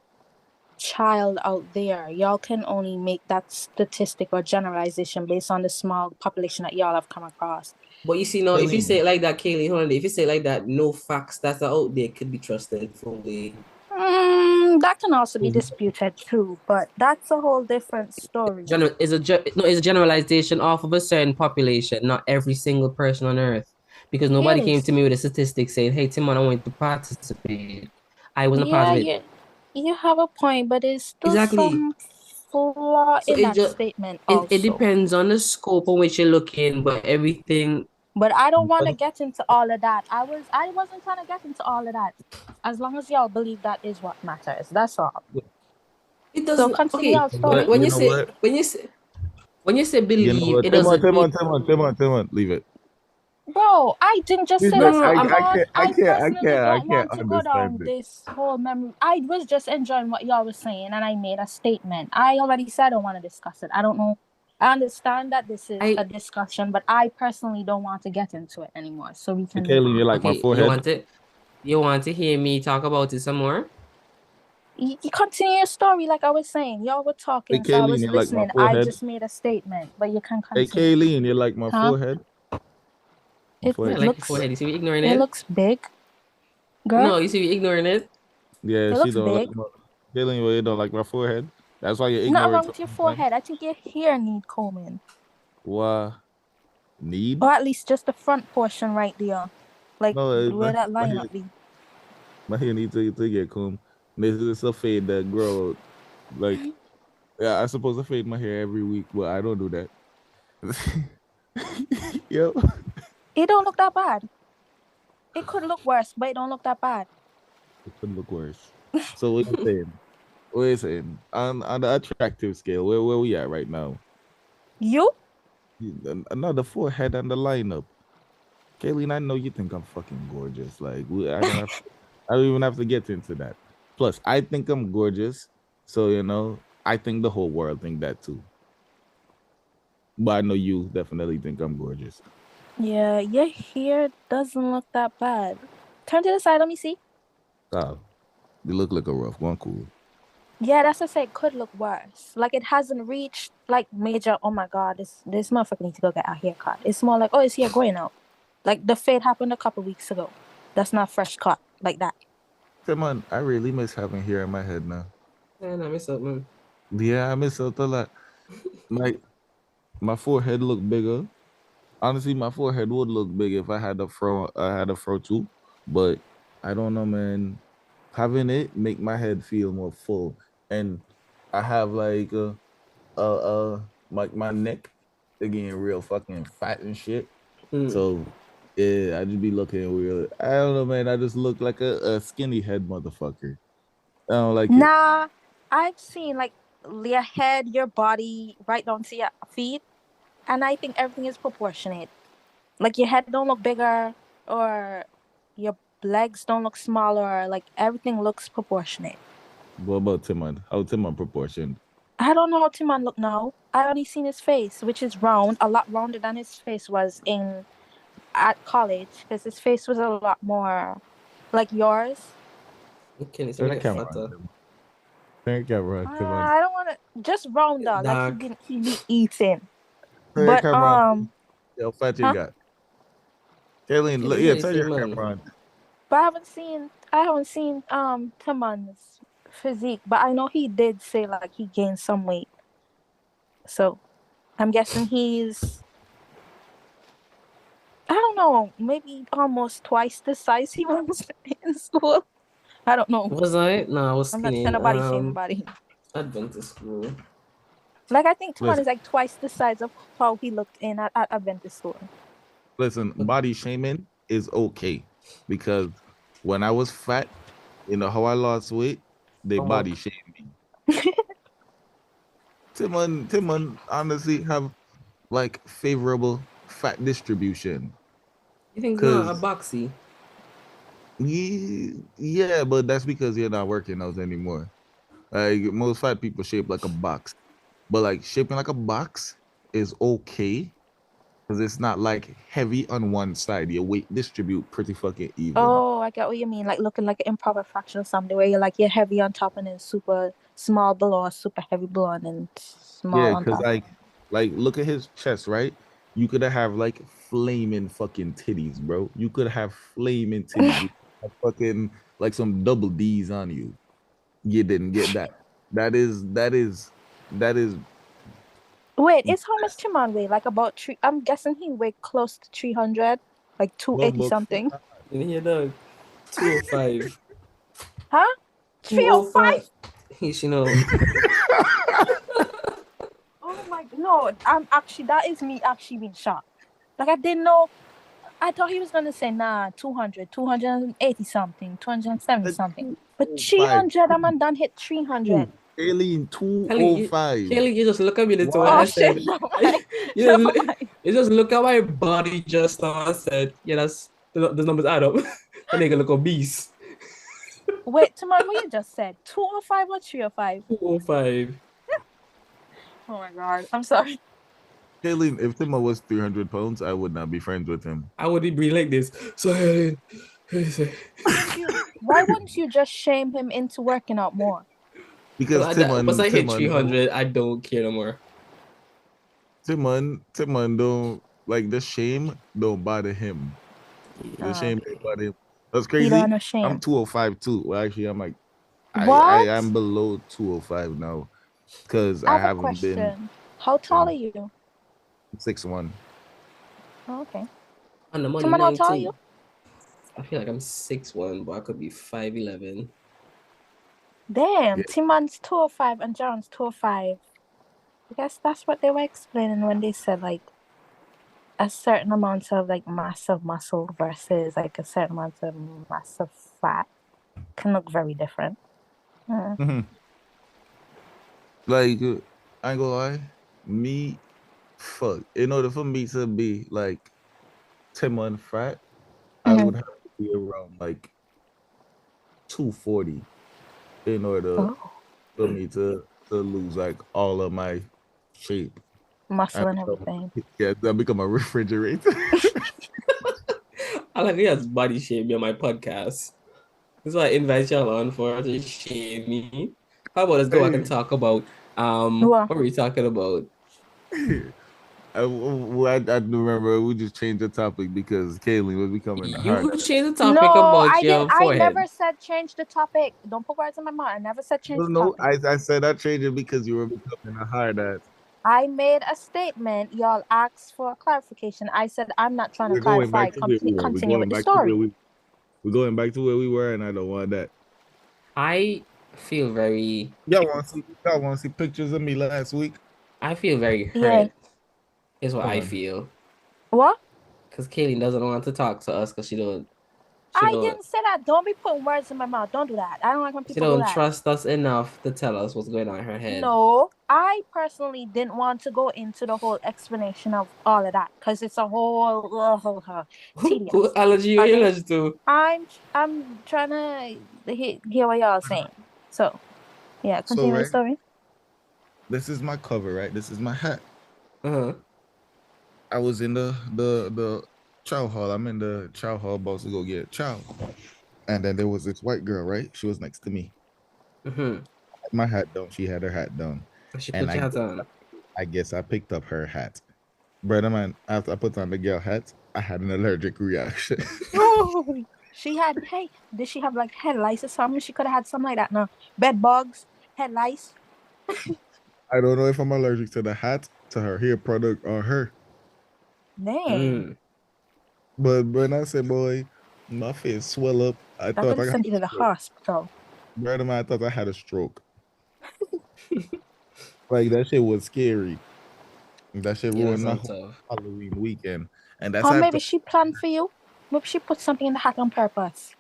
child out there. Y'all can only make that statistic or generalization based on the small population that y'all have come across. But you see, now, if you say it like that, Kaylee, hold on, if you say it like that, no facts that are out there could be trusted fully. That can also be disputed too, but that's a whole different story. It's a generalization off of a certain population, not every single person on earth. Because nobody came to me with a statistic saying, "Hey, Timon, I want to participate." I wasn't a part of it. You have a point, but there's still Exactly. some flaw in that statement also. It depends on the scope on which you're looking, but everything. But I don't want to get into all of that. I wasn't trying to get into all of that. As long as y'all believe that is what matters. That's all. It doesn't. So continue your story. When you say believe, it doesn't. Timon, leave it. Bro, I didn't just say this. I don't want to go down it. this whole memory. I was just enjoying what y'all were saying, and I made a statement. I already said I don't want to discuss it. I don't know. I understand that this is a discussion, but I personally don't want to get into it anymore. So we can. Kaylee, you like my forehead? You want to hear me talk about it some more? You continue your story like I was saying. Y'all were talking, so I was listening. I just made a statement, but you can continue. Hey, Kayleen, you like my forehead? It looks forehead. You see me ignoring it? It looks big. Girl? No, you see me ignoring it? Yeah, she don't like my Kayleen, you don't like my forehead. That's why you're ignoring it. Not wrong with your forehead. I think your hair need combing. What? Need? Or at least just the front portion right there. Like where that line up be. My hair needs to get combed. This is a fade that grow like yeah, I supposed to fade my hair every week, but I don't do that. Yo. It don't look that bad. It could look worse, but it don't look that bad. It could look worse. So what you saying? What are you saying? On the attractive scale, where we at right now? You? The forehead and the lineup. Kayleen, I know you think I'm fucking gorgeous. Like I don't even have to get into that. Plus, I think I'm gorgeous. So, I think the whole world think that too. But I know you definitely think I'm gorgeous. Yeah, your hair doesn't look that bad. Turn to the side, let me see. Oh, you look like a rough one, cool. Yeah, that's what I say. It could look worse. Like it hasn't reached like major. Oh my god, this motherfucker needs to go get a haircut. It's more like, oh, his hair growing out. Like the fade happened a couple weeks ago. That's not fresh cut like that. Come on, I really miss having hair in my head now. Yeah, I miss out, man. Yeah, I miss out a lot. My forehead look bigger. Honestly, my forehead would look big if I had a fro. I had a fro too, but I don't know, man. Having it make my head feel more full, and I have like my neck getting real fucking fat and shit. So yeah, I just be looking weird. I don't know, man. I just look like a skinny head motherfucker. I don't like it. Nah, I've seen like your head, your body, right down to your feet, and I think everything is proportionate. Like your head don't look bigger, or your legs don't look smaller. Like everything looks proportionate. What about Timon? How Timon proportioned? I don't know how Timon look now. I only seen his face, which is round, a lot rounder than his face was at college, because his face was a lot more like yours. Okay, so I can't run. I don't want to just round up like he be eating. But how fat you got? Kaylin, turn your camera on. But I haven't seen Timon's physique, but I know he did say like he gained some weight. So I'm guessing he's, I don't know, maybe almost twice the size he was in school. I don't know. Was I? No, I was I'm not skinny trying in to body shame body. Adventist school. Like I think Timon Listen. is like twice the size of how he looked in at Adventist school. Listen, body shaming is okay because when I was fat, you know how I lost weight, they body shamed me. Timon honestly have like favorable fat distribution. You think he's not a boxy? Yeah, but that's because you're not working out anymore. Like most fat people shape like a box, but like shaping like a box is okay because it's not like heavy on one side. Your weight distribute pretty fucking even. Oh, I get what you mean. Like looking like an improper fraction or something where you're heavy on top and then super small below or super heavy below and then small on because top. like look at his chest, right? You could have like flaming fucking titties, bro. You could have flaming titties. You could have fucking like some double D's on you. You didn't get that. That is. Wait, is how much Timon weigh? Like about three? I'm guessing he weighed close to 300, like 280 something. Yeah, dog. 205. Huh? 305? You know. Oh my, no, I'm actually, that is me actually being shocked. Like I didn't know. I thought he was gonna say 200, 280 something, 270 something. But 300, I'm done hit 300. Alien 205. Kelly, you just look at me the way Oh I said. shit, never mind. Never mind. You just look at my body just now and said, yeah, that's the numbers add up. And they gonna look obese. Wait, Timon, what you just said? 205 or 305? 205. Oh my god, I'm sorry. Kaylin, if Timon was 300 pounds, I would not be friends with him. I would be breathing like this. So, why wouldn't you just shame him into working out more? Because once I hit 300, I don't care no more. Timon don't like the shame don't bother him. The shame don't bother him. That's crazy. I'm 205 too. Well, actually, I'm like, I'm below 205 now because I haven't been. How tall are you? 6'1". Oh, okay. And I'm Timon, how tall are you? I feel like I'm 6'1", but I could be 5'11". Damn, yeah. Timon's 205 and John's 205. I guess that's what they were explaining when they said like a certain amount of like massive muscle versus like a certain amount of massive fat can look very different. Mm-hmm. Like, I ain't gonna lie, in order for me to be like Timon fat, I would have to be around like 240 in order for me to lose like all of my shape. Muscle and everything. Yeah, I become a refrigerator. I like has body shame on my podcast. That's what I invite y'all on for, to shame me. How about let's go back and talk about what were we talking about? I remember we just changed the topic because Kaylee was becoming hard. You changed the topic about your forehead. I never said change the topic. Don't put words in my mouth. I never said change the topic. I said I changed it because you were becoming a hard ass. I made a statement. Y'all asked for clarification. I said I'm not trying to clarify. Continue with the story. We're going back to where we were, and I don't want that. I feel very. Y'all want to see pictures of me last week? I feel very hurt. Is what I feel. What? Because Kaylee doesn't want to talk to us because she don't. I didn't say that. Don't be putting words in my mouth. Don't do that. I don't like when people do that. She don't trust us enough to tell us what's going on in her head. No, I personally didn't want to go into the whole explanation of all of that because it's a whole tedious. What allergy you allergic to? I'm trying to hear what y'all saying. So, yeah, continue the story. This is my cover, right? This is my hat. Uh-huh. I was in the chow hall. I'm in the chow hall about to go get chow. And then there was this white girl, right? She was next to me. Mm-hmm. My hat down. She had her hat down. She put your hat on. I guess I picked up her hat. Brother man, after I put on the girl hat, I had an allergic reaction. Oh, did she have like head lice or something? She could have had something like that. No, bed bugs, head lice. I don't know if I'm allergic to the hat, to her hair product, or her. Dang, But when I say, boy, my face swell up, I that could thought I have had sent a you to the stroke. hospital. Brother man, I thought I had a stroke. Like that shit was scary. That shit Yeah, that ruined my sounds whole tough. Halloween weekend. And that's Or maybe after she planned for you. Maybe she put something in the hat on purpose.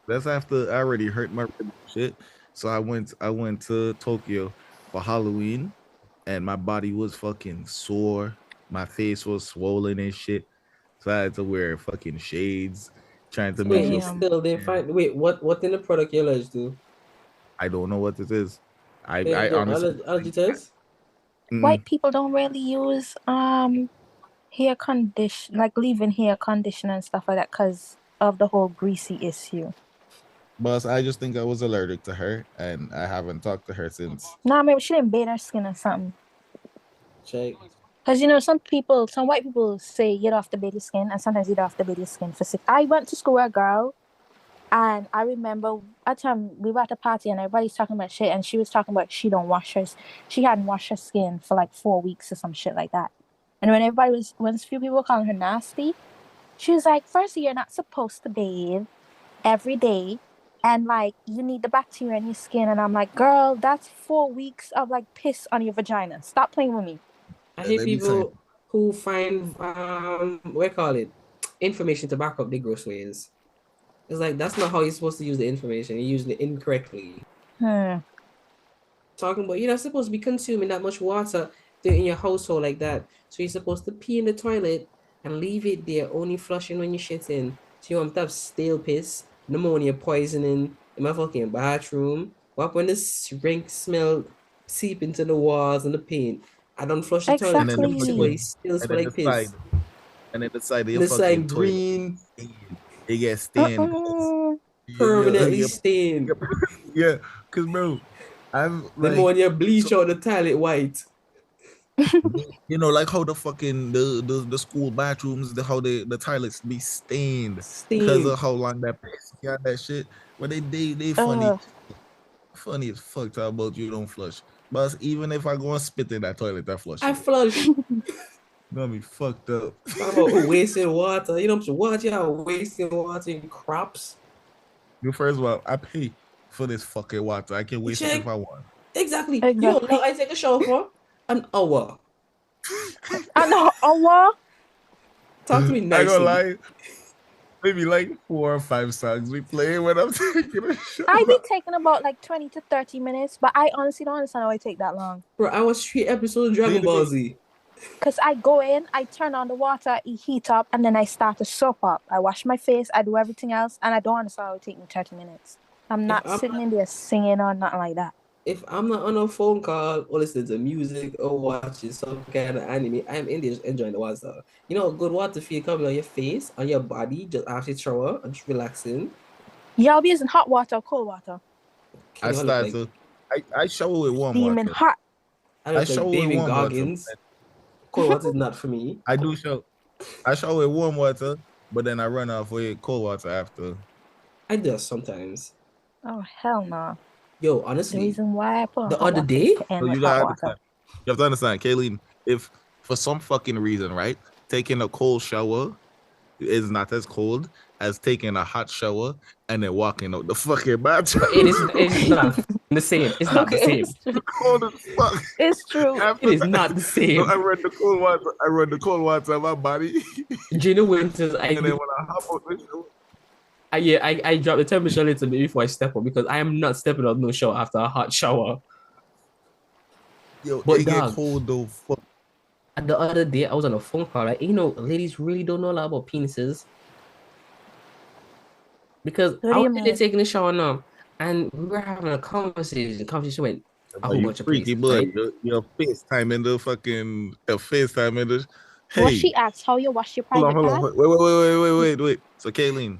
I already hurt my rib and shit. So I went to Tokyo for Halloween and my body was fucking sore. My face was swollen and shit. So I had to wear fucking shades, trying to So make wait, sure. it's Damn. still they find wait, what in the product you're allergic to? I don't know what it is. They I do honestly allergy test? mm-mm. White people don't really use hair condition, like leave-in hair conditioner and stuff like that, because of the whole greasy issue. But I just think I was allergic to her, and I haven't talked to her since. Nah, maybe she didn't bathe her skin or something. Check. Because some white people say you don't have to bathe your skin, and sometimes you don't have to bathe your skin for 6. I went to school with a girl, and I remember at time we were at a party, and everybody's talking about shit, and she was talking about she hadn't washed her skin for like 4 weeks or some shit like that. And when a few people were calling her nasty, she was like, firstly, you're not supposed to bathe every day. And like you need the bacteria in your skin. And I'm like, girl, that's 4 weeks of like piss on your vagina. Stop playing with me. I And hate they be saying, people who find what do you call it? Information to back up their gross ways. It's like that's not how you're supposed to use the information. You're using it incorrectly. Hmm. Talking about you're not supposed to be consuming that much water in your household like that. So you're supposed to pee in the toilet and leave it there, only flushing when you shit in. So you want to have stale piss, pneumonia poisoning in my fucking bathroom. What when this rank smell seep into the walls and the paint? I don't flush the toilet and then the twice, but Exactly. it fucking, still and smell then the like side, piss. and then the side of And your the fucking sign toilet, green, it gets stained. Mm-mm. permanently stained. Yeah, because bro, I'm like, Pneumonia so bleach out the toilet white. like how the fucking the school bathrooms, how the toilets be stained because of Stained. how long that piss got that shit. But they Ugh. funny as fuck talk about you don't flush. But even if I go and spit in that toilet, I flush I it. flush. Gonna be fucked up. Talk about wasting water. You know, what you are wasting water in crops. You first of all, I pay for this fucking water. I can You waste it check. if I want. Exactly. You know, Exactly. I take a shower for an hour. I know. Oh, what? Talk to me I gonna nicely. lie, maybe like 4 or 5 songs we play when I'm taking a I be shower. taking about like 20 to 30 minutes, but I honestly don't understand how I take that long. Bro, I watched 3 episodes of Dragon Clean to Ball me. Z. Because I go in, I turn on the water, it heat up, and then I start to soap up. I wash my face, I do everything else, and I don't understand how it take me 30 minutes. I'm If not I'm sitting not, in there singing or nothing like that. if I'm not on a phone call or listening to music or watching some kind of anime, I'm in there just enjoying the water. You know, good water feel coming on your face, on your body, just after you shower and just relaxing. Y'all be using hot water or cold water? I Okay, start to I shower with warm Steaming water. hot. I I look like shower with David warm water. Goggins. Cold water is not for me. I do show. I shower with warm water, but then I run off with cold water after. I do that sometimes. Oh, hell no. Yo, The honestly, reason why I put on the hot other water is day, to end So with you hot gotta water. understand. You have to understand, Kayleen, if for some fucking reason, right, taking a cold shower is not as cold as taking a hot shower and then walking out the fucking bathroom. but it is not the same. It's not the same. It's true. Cold as fuck. It's true. It After is that, not the so I same. run the cold water. I run the cold water on my body, During the winters, and then when I hop out the shower, I drop the temperature a little bit before I step up because I am not stepping out no shower after a hot shower. yo, But it get dog, cold though. Fuck. the other day I was on a phone call, right? You know, ladies really don't know a lot about penises because What I do was you in there mean? taking a shower now, and we were having a conversation. The conversation went a But whole you bunch of freaky places, boy. right? Your FaceTime in the fucking FaceTime in the. What Hey, she asked, how you wash your hold on, private hold on. part? Wait. So Kayleen,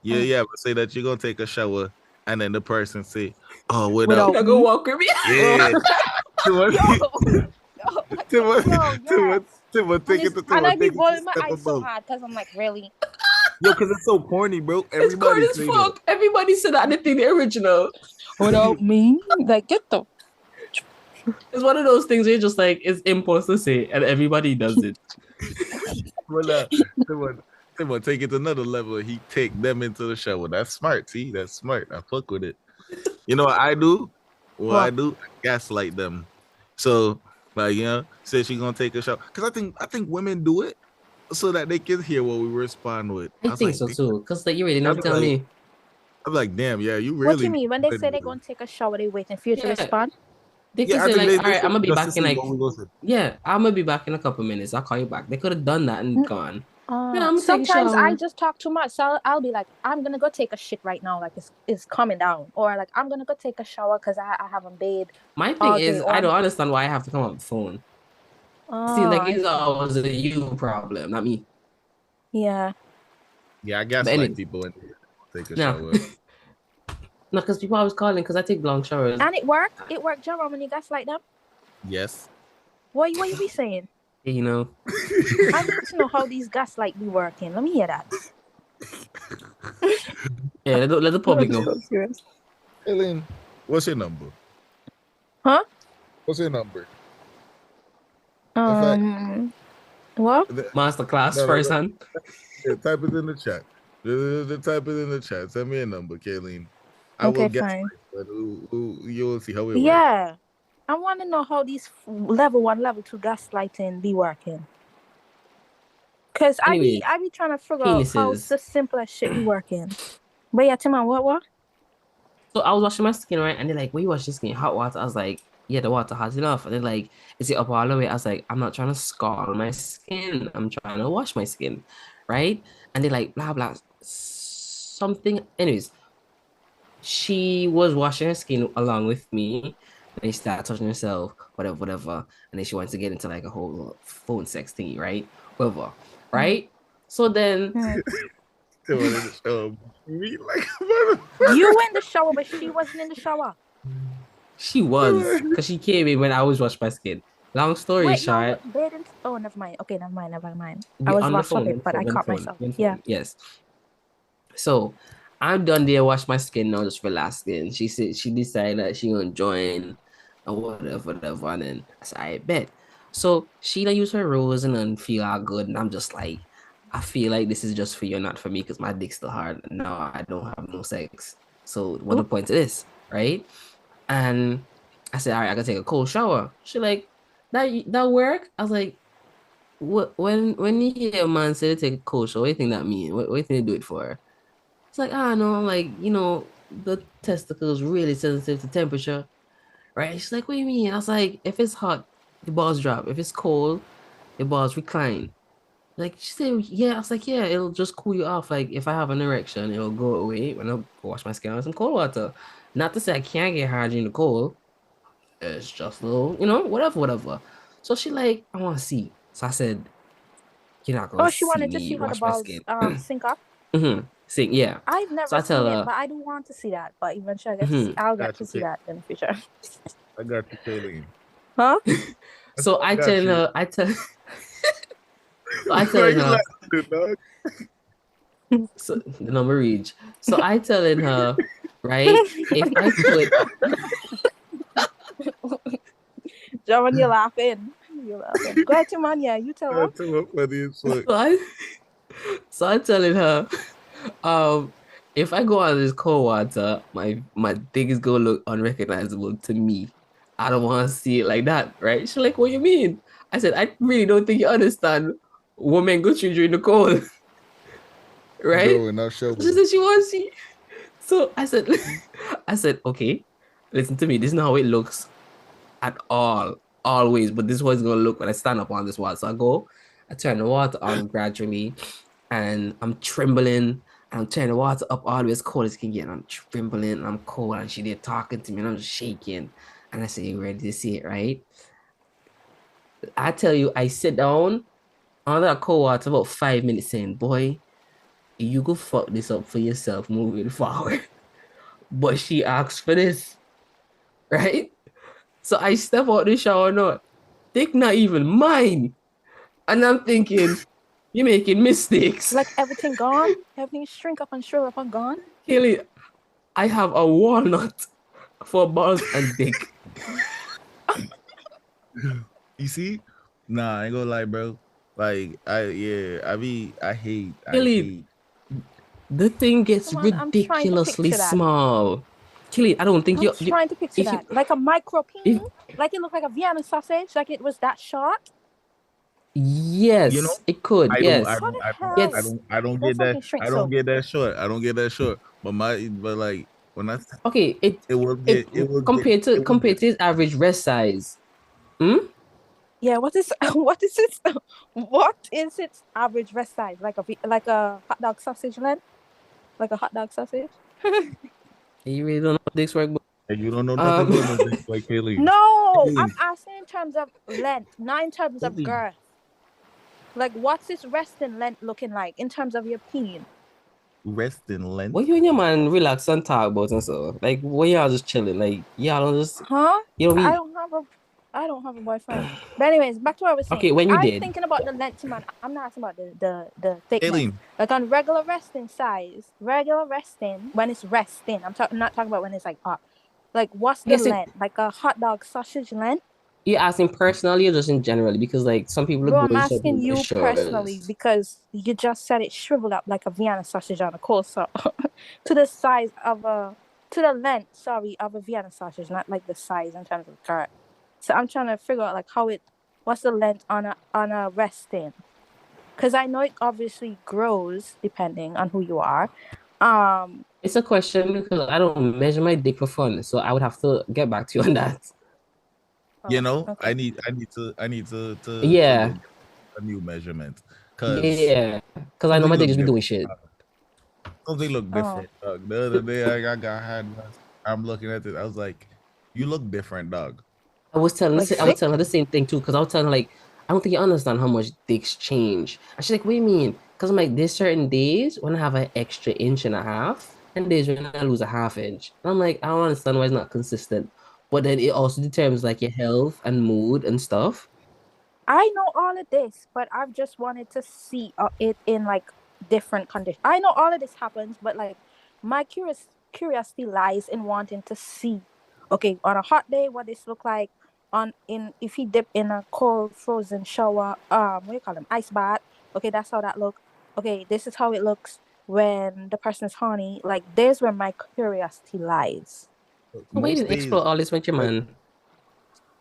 Mm. yeah, but say that you're gonna take a shower, and then the person say, "Oh, without." Without Now go me? walk with me. Yeah. Yo, Too much. yo, Too much. yo, Too much. yes. And I be rolling my eyes so hard because I'm like, really? Yo, because it's so corny, bro. It's corny as fuck. Everybody said that in the original. Without me? Like, get the... It's one of those things where you're just like, it's impossible to say, and everybody does it. Well, someone take it to another level. He take them into the shower. That's smart. See, that's smart. I fuck with it. You know what I do? I gaslight them. So, like, say she's gonna take a shower. Because I think women do it so that they can hear what we respond with. I think so too. Because like you really never tell me. I'm like, damn, yeah, you really. What do you mean? When they say they're gonna take a shower, they waiting for you to respond? They could say like, all right, I'm gonna be back in like, I'm gonna be back in a couple minutes. I'll call you back. They could have done that and gone. Sometimes I just talk too much, so I'll be like, I'm gonna go take a shit right now, like it's coming down, or like I'm gonna go take a shower because I haven't bathed. My thing is, I don't understand why I have to come on the phone. See, like it's always a you problem, not me. Yeah. Yeah, I guess like people and take a shower. No, because people always calling because I take long showers. And it worked. It worked, Jerome, when you gaslight them. Yes. What you be saying? You know. I need to know how these gaslight be working. Let me hear that. Yeah, let the public know. Eileen, what's your number? Huh? What's your number? What? Masterclass first hand. Yeah, type it in the chat. Type it in the chat. Send me a number, Kayleen. I okay, will get fine. You'll see how it works. Yeah. I want to know how these level 1, level 2 gaslighting be working. Because I be trying to figure out how the simplest shit be working. But yeah, Timon, what? So I was washing my skin, right? And they're like, when you wash your skin, hot water? I was like, yeah, the water hot enough. And they're like, is it up all the way? I was like, I'm not trying to scald my skin. I'm trying to wash my skin, right? And they're like, blah, blah, something. Anyways, she was washing her skin along with me. And she started touching herself, whatever. And then she wants to get into like a whole phone sex thingy, right? Whatever, right? So then... You in the shower, but she wasn't in the shower. She was, because she came in when I was washing my skin. Long story short. Oh, never mind. Okay, never mind. I was washing but I caught myself. Yeah. Yes. So I'm done there, wash my skin now, just relaxing. She said she decided that she gonna join or whatever. And then I said, I bet. So she done use her rose and then feel all good. And I'm just like, I feel like this is just for you, not for me, because my dick's still hard. No, I don't have no sex. So what's the point of this, right? And I said, all right, I gotta take a cold shower. She like, that work? I was like, what? When you hear a man say to take a cold shower, what do you think that mean? What do you think they do it for? It's like, no, I'm like, the testicles really sensitive to temperature, right? She's like, what do you mean? I was like, if it's hot, the balls drop. If it's cold, the balls recline. Like, she said, yeah. I was like, yeah, it'll just cool you off. Like, if I have an erection, it'll go away when I wash my skin with some cold water. Not to say I can't get hard in the cold. It's just a little, whatever. So she like, I want to see. So I said, you're not going to see me. Oh, she wanted to see how the balls sink up? Mm-hmm. Sink, yeah. I've never seen it, but I do want to see that. But eventually I'll get to see that in the future. I got you, Kayleen. Huh? So I tell her, so the number reach. So I telling her, right? If I put John, you're laughing. Go ahead, Timania. You tell her. So I telling her, if I go out of this cold water, my dick is gonna look unrecognizable to me. I don't want to see it like that, right? She's like, what you mean? I said, I really don't think you understand. Women go through during the cold, right? She said she wants to see. So I said, okay, listen to me. This is not how it looks at all, always. But this is what it's gonna look when I stand up on this water. So I turn the water on gradually, and I'm trembling. I'm turning the water up all the way as cold as it can get. And I'm trembling, and I'm cold, and she there talking to me, and I'm just shaking. And I said, you ready to see it, right? I tell you, I sit down on that cold water about 5 minutes saying, boy, you go fuck this up for yourself moving forward. But she asked for this, right? So I step out the shower, no, dick not even mine. And I'm thinking, you're making mistakes. Like everything gone, everything shrink up and shrivel up and gone. Kelly, I have a walnut for balls and dick. You see? Nah, I ain't gonna lie, bro. Like, I hate. Kelly, the thing gets Come on, I'm trying to ridiculously picture that. small. Kelly, I don't think I'm trying to picture that. Like a micro peen. Like it looked like a Vienna sausage. Like it was that short. Yes, you know, it could. I don't, Yes. I don't, I don't, Yes. I don't That get that. fucking shrink I don't so. get that short. I don't get that short. But like when I, Okay, it will get, compared to his average rest size. Yeah, what is what is its average rest size? Like a hot dog sausage length? Like a hot dog sausage? You really don't know how dicks work, and you don't know nothing about no dick like Kaylee. No, I'm asking in terms of length, not in terms of girth. Like, what's its resting length looking like in terms of your peen? Resting length. What you and your man relax and talk about and so? Like, when y'all just chilling? Like, y'all don't just. Huh? You know, I don't have a boyfriend. But anyways, back to what I was saying. Okay, when you I'm did. thinking about the length, man. I'm not asking about the thickness. Aileen. Like on regular resting size, when it's resting. I'm not talking about when it's like up. Like, what's the length? Like a hot dog sausage length? You're asking personally or just in generally? Because like some people Bro, are I'm going asking you personally because you just said it shriveled up like a Vienna sausage on a coleslaw to the size of to the length, sorry, of a Vienna sausage, not like the size in terms of girth. So I'm trying to figure out like what's the length on a resting, because I know it obviously grows depending on who you are. It's a question because I don't measure my dick for fun, so I would have to get back to you on that. You know, okay. I need to yeah, get a new measurement because because I know my dick just be doing shit. Something look different, dog. The other day I'm looking at it. I was like, "You look different, dog." I was telling her the same thing too, because I was telling her like, I don't think you understand how much dicks change. And she's like, what do you mean? Because I'm like, there's certain days when I have an extra inch and a half, and days when I lose a half inch. And I'm like, I don't understand why it's not consistent. But then it also determines like your health and mood and stuff. I know all of this, but I've just wanted to see it in like different conditions. I know all of this happens, but like my curiosity lies in wanting to see, okay, on a hot day, what this look like. If he dip in a cold frozen shower, what do you call them, ice bath? Okay, that's how that look. Okay, this is how it looks when the person is horny. Like, there's where my curiosity lies. Why didn't explore all this with your man?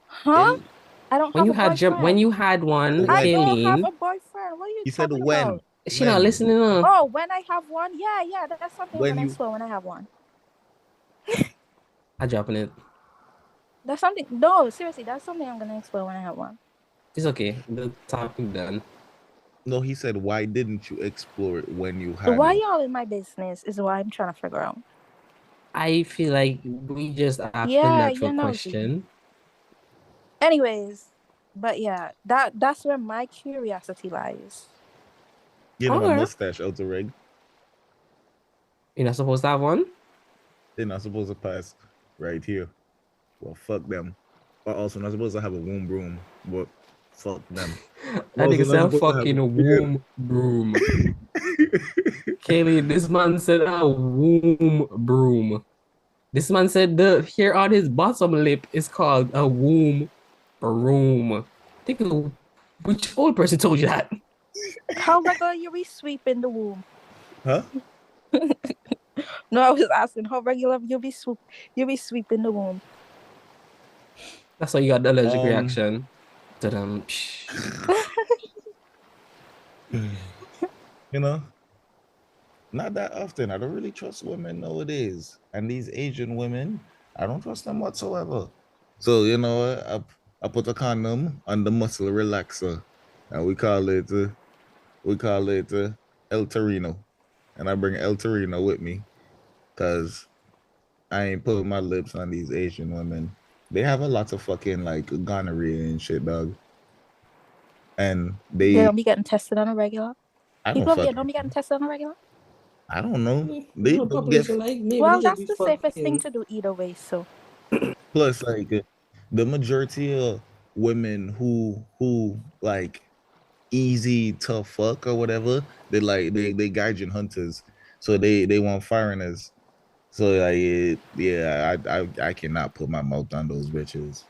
Huh? I don't have a boyfriend. When you had one, I don't have a boyfriend. What are you talking about? Is she not listening? Oh, when I have one? Yeah, that's something I'm gonna explore when I have one. I'm dropping it. That's something. No, seriously, that's something I'm gonna explore when I have one. It's okay. The topic done. No, he said, why didn't you explore it when you had Why it? y'all in my business is what I'm trying to figure out. I feel like we just asked a natural question. Anyways, but yeah, that's where my curiosity lies. You know, my mustache out the rig. You're not supposed to have one? They're not supposed to pass right here. Well, fuck them. But also not supposed to have a womb broom. But fuck them. That nigga said fucking womb broom. Kaylee, this man said a womb broom. This man said the hair on his bottom lip is called a womb broom. Think of which old person told you that? How regular you be sweeping the womb? Huh? No, I was asking how regular you be sweeping the womb. That's why you got the allergic reaction. You know, not that often. I don't really trust women nowadays. And these Asian women, I don't trust them whatsoever. So, you know, I put a condom on the muscle relaxer. And we call it El Torino. And I bring El Torino with me because I ain't putting my lips on these Asian women. They have a lot of fucking like gonorrhea and shit, dog. And they don't be getting tested on a regular. People don't be getting tested on a regular. I don't know. They don't get. Well, that's the safest thing to do either way. So. Plus, like the majority of women who like easy to fuck or whatever. They guardian hunters, so they want foreigners. So like I cannot put my mouth on those bitches.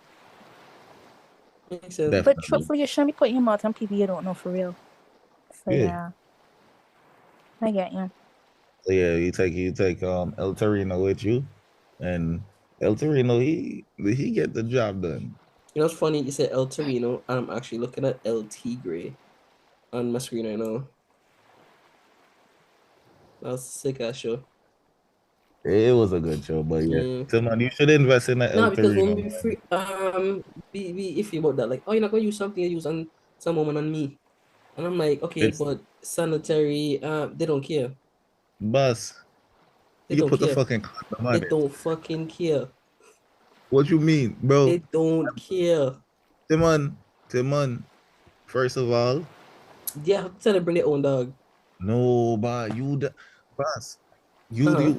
Makes sense. But Definitely. truthfully, you shouldn't be putting your mouth on people you don't know for real. So Yeah. yeah, I get you. So yeah, you take El Torino with you, and El Torino he get the job done. You know, it's funny. You said El Torino. I'm actually looking at El Tigre on my screen right now. That was a sick ass show. It was a good show, but yeah, Yeah. Tillman, you should invest in the El No, because when Torino, we man. free, be iffy about that. Like, oh, you're not gonna use something you use on some woman on me, and I'm like, okay, It's but sanitary, they don't care. boss. They You don't put the care. fucking condom They on it. don't fucking care. What you mean, They bro? don't care. Timon. First of all, Yeah, tell them bring their own dog. no, but boss, Uh-huh.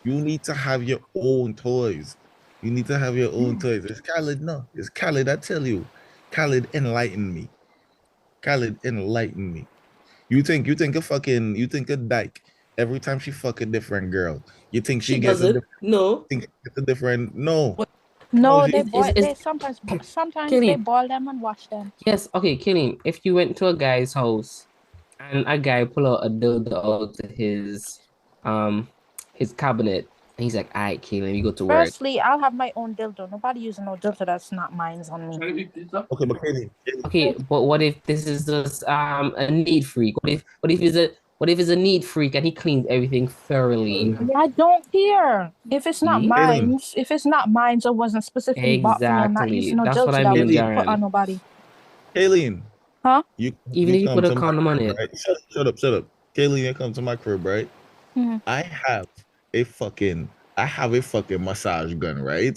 you need to have your own toys. You need to have your own toys. It's Khaled, no, it's Khaled. I tell you, Khaled enlightened me. Khaled enlightened me. You think a dyke every time she fuck a different girl. You think She she gets a doesn't. different No. think she gets a different no. What No, No, she they is boil. is They sometimes they Kenny? boil them and wash them. Yes. Okay, Kenny. If you went to a guy's house and a guy pull out a dildo out of his cabinet and he's like, "All right, Kenny, let me go to work." Firstly, I'll have my own dildo. Nobody using no dildo that's not mine's on me. okay, but Katie, Okay, but what if this is just a neat freak? What if it's a neat freak and he cleans everything thoroughly? I don't care if it's not See? Kaylin, mine's. If it's not mine's or wasn't specifically bought for me, I'm not Exactly. using no That's what dildo I that mean, wasn't Kaylin, put on Jaren. nobody. Kaylin, Huh? you Even you if you come put a to my condom on crib, it. right? Shut up. Kaylin, you come to my crib, right? Hmm. I have a fucking massage gun, right?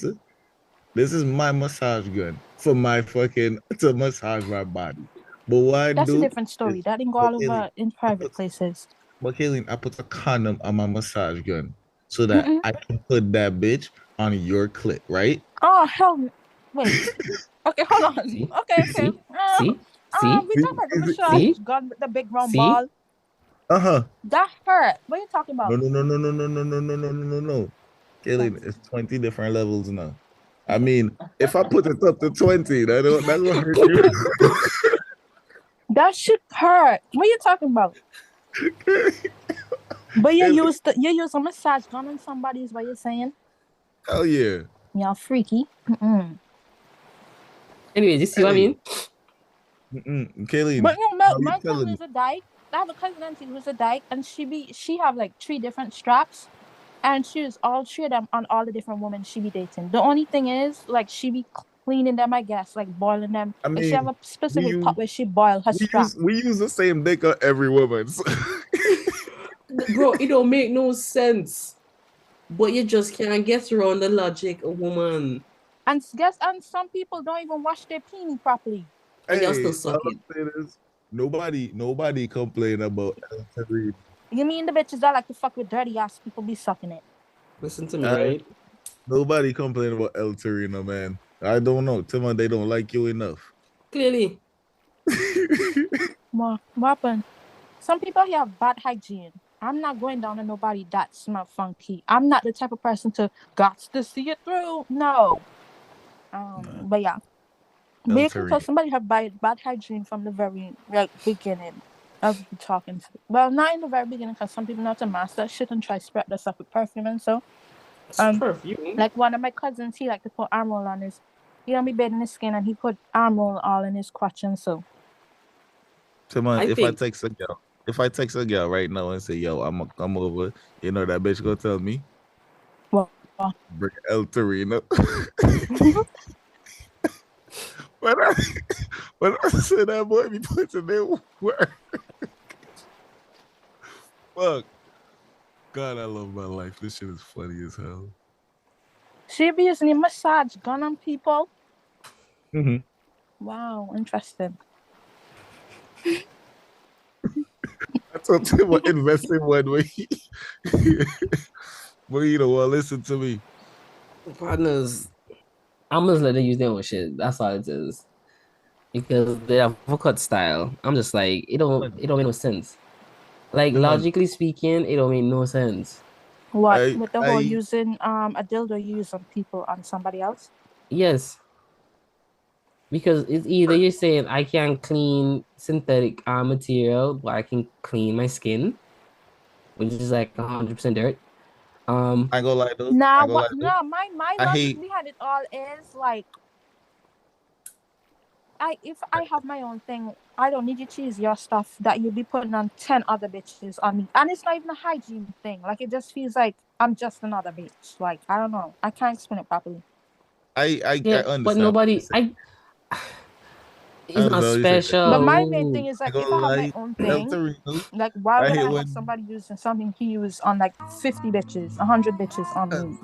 This is my massage gun for my fucking to massage my body. But what I That's a do different is, story. That didn't go but all Kaylin, over in I private put, places. I put a condom on my massage gun so that Mm-mm. I can put that bitch on your clit, right? Oh hell! Wait. Okay, hold on. See? Okay. See? See? See? We See, talking about the is it, massage See? gun with the big round See? ball. uh-huh. That hurt. What are you talking No, about? no, no, no, no, no, no, no, no, no, no, no, no. What? Kaylin, it's 20 different levels now. I mean, if I put it up to 20, that will hurt you. That shit hurt. What are you talking about? But Kaylin, you use a massage gun on somebody is what you're saying? hell yeah. You're freaky. Mm-mm. Anyways, you see what I Hey, mean? Kaylin, But you know, how you my cousin telling me? is a dyke. I have a cousin auntie who's a dyke, and she have like 3 different straps, and she is all 3 of them on all the different women she be dating. The only thing is, like, she be cleaning them, I guess, like boiling them. I Like she have mean, a we specific use pot where she boil her strap. we use the same dick on every woman. So. Bro, it don't make no sense. But you just can't get around the logic of woman. And some people don't even wash their peenie properly. And y'all still Hey, all suck I'm it. saying is nobody complain about El Terrine. You mean the bitches that like to fuck with dirty ass people be sucking it? Listen to me, Uh, right? Nobody complain about El Torino, man. I don't know. Tell me they don't like you enough. Clearly. What happened? Some people here have bad hygiene. I'm not going down on nobody that smell funky. I'm not the type of person to got to see it through. No. But yeah. But El you can tell Torino. somebody have bad hygiene from the very like beginning of talking to. Well, not in the very beginning, because some people know to master shit and try spread their stuff with perfume and so. It's perfume. Like one of my cousins, he like to put arm roll on his. He don't be bathing his skin, and he put arm roll all in his crotch and so. Come on, I think if I text a girl right now and say, "Yo, I'm over," you know that bitch gonna tell me, Well, "Bring El Torino." when I when I say that boy be putting their work. Fuck. God, I love my life. This shit is funny as hell. she be using a massage gun on people. Mm-hmm. Wow, interesting. I told him I invest in one way. But you know what? Listen to me. partners. I'm just letting them use their own shit. That's all it is. because they have a cut style. I'm just like, it don't make no sense. Like Man, logically speaking, it don't make no sense. What I with the whole I using a dildo you use on people on somebody else? Yes, because it's either you're saying I can't clean synthetic material, but I can clean my skin, which is like 100% dirt. I go like though. I Nah, go what? like though. No, my I logic hate. behind it all is like, if I have my own thing, I don't need you to use your stuff that you'll be putting on 10 other bitches on me, and it's not even a hygiene thing. Like it just feels like I'm just another bitch. Like I don't know, I can't explain it properly. I Yeah, but understand what you nobody, say. I it's not understand what you say. But my main thing special. is I like, go if I have my like own El thing, Torino. like why I would hate I have when somebody using something he used on like 50 bitches, 100 bitches on me?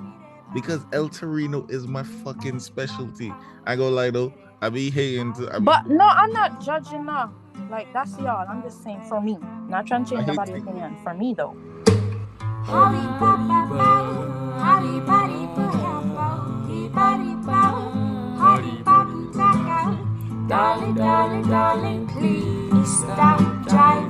because El Torino is my fucking specialty. I go like though. I be hating to. But no, I'm not judging now. Like that's y'all. I'm just saying for me. Not trying to I change hate nobody's to. opinion. For me though. Darling, darling, darling, please stop trying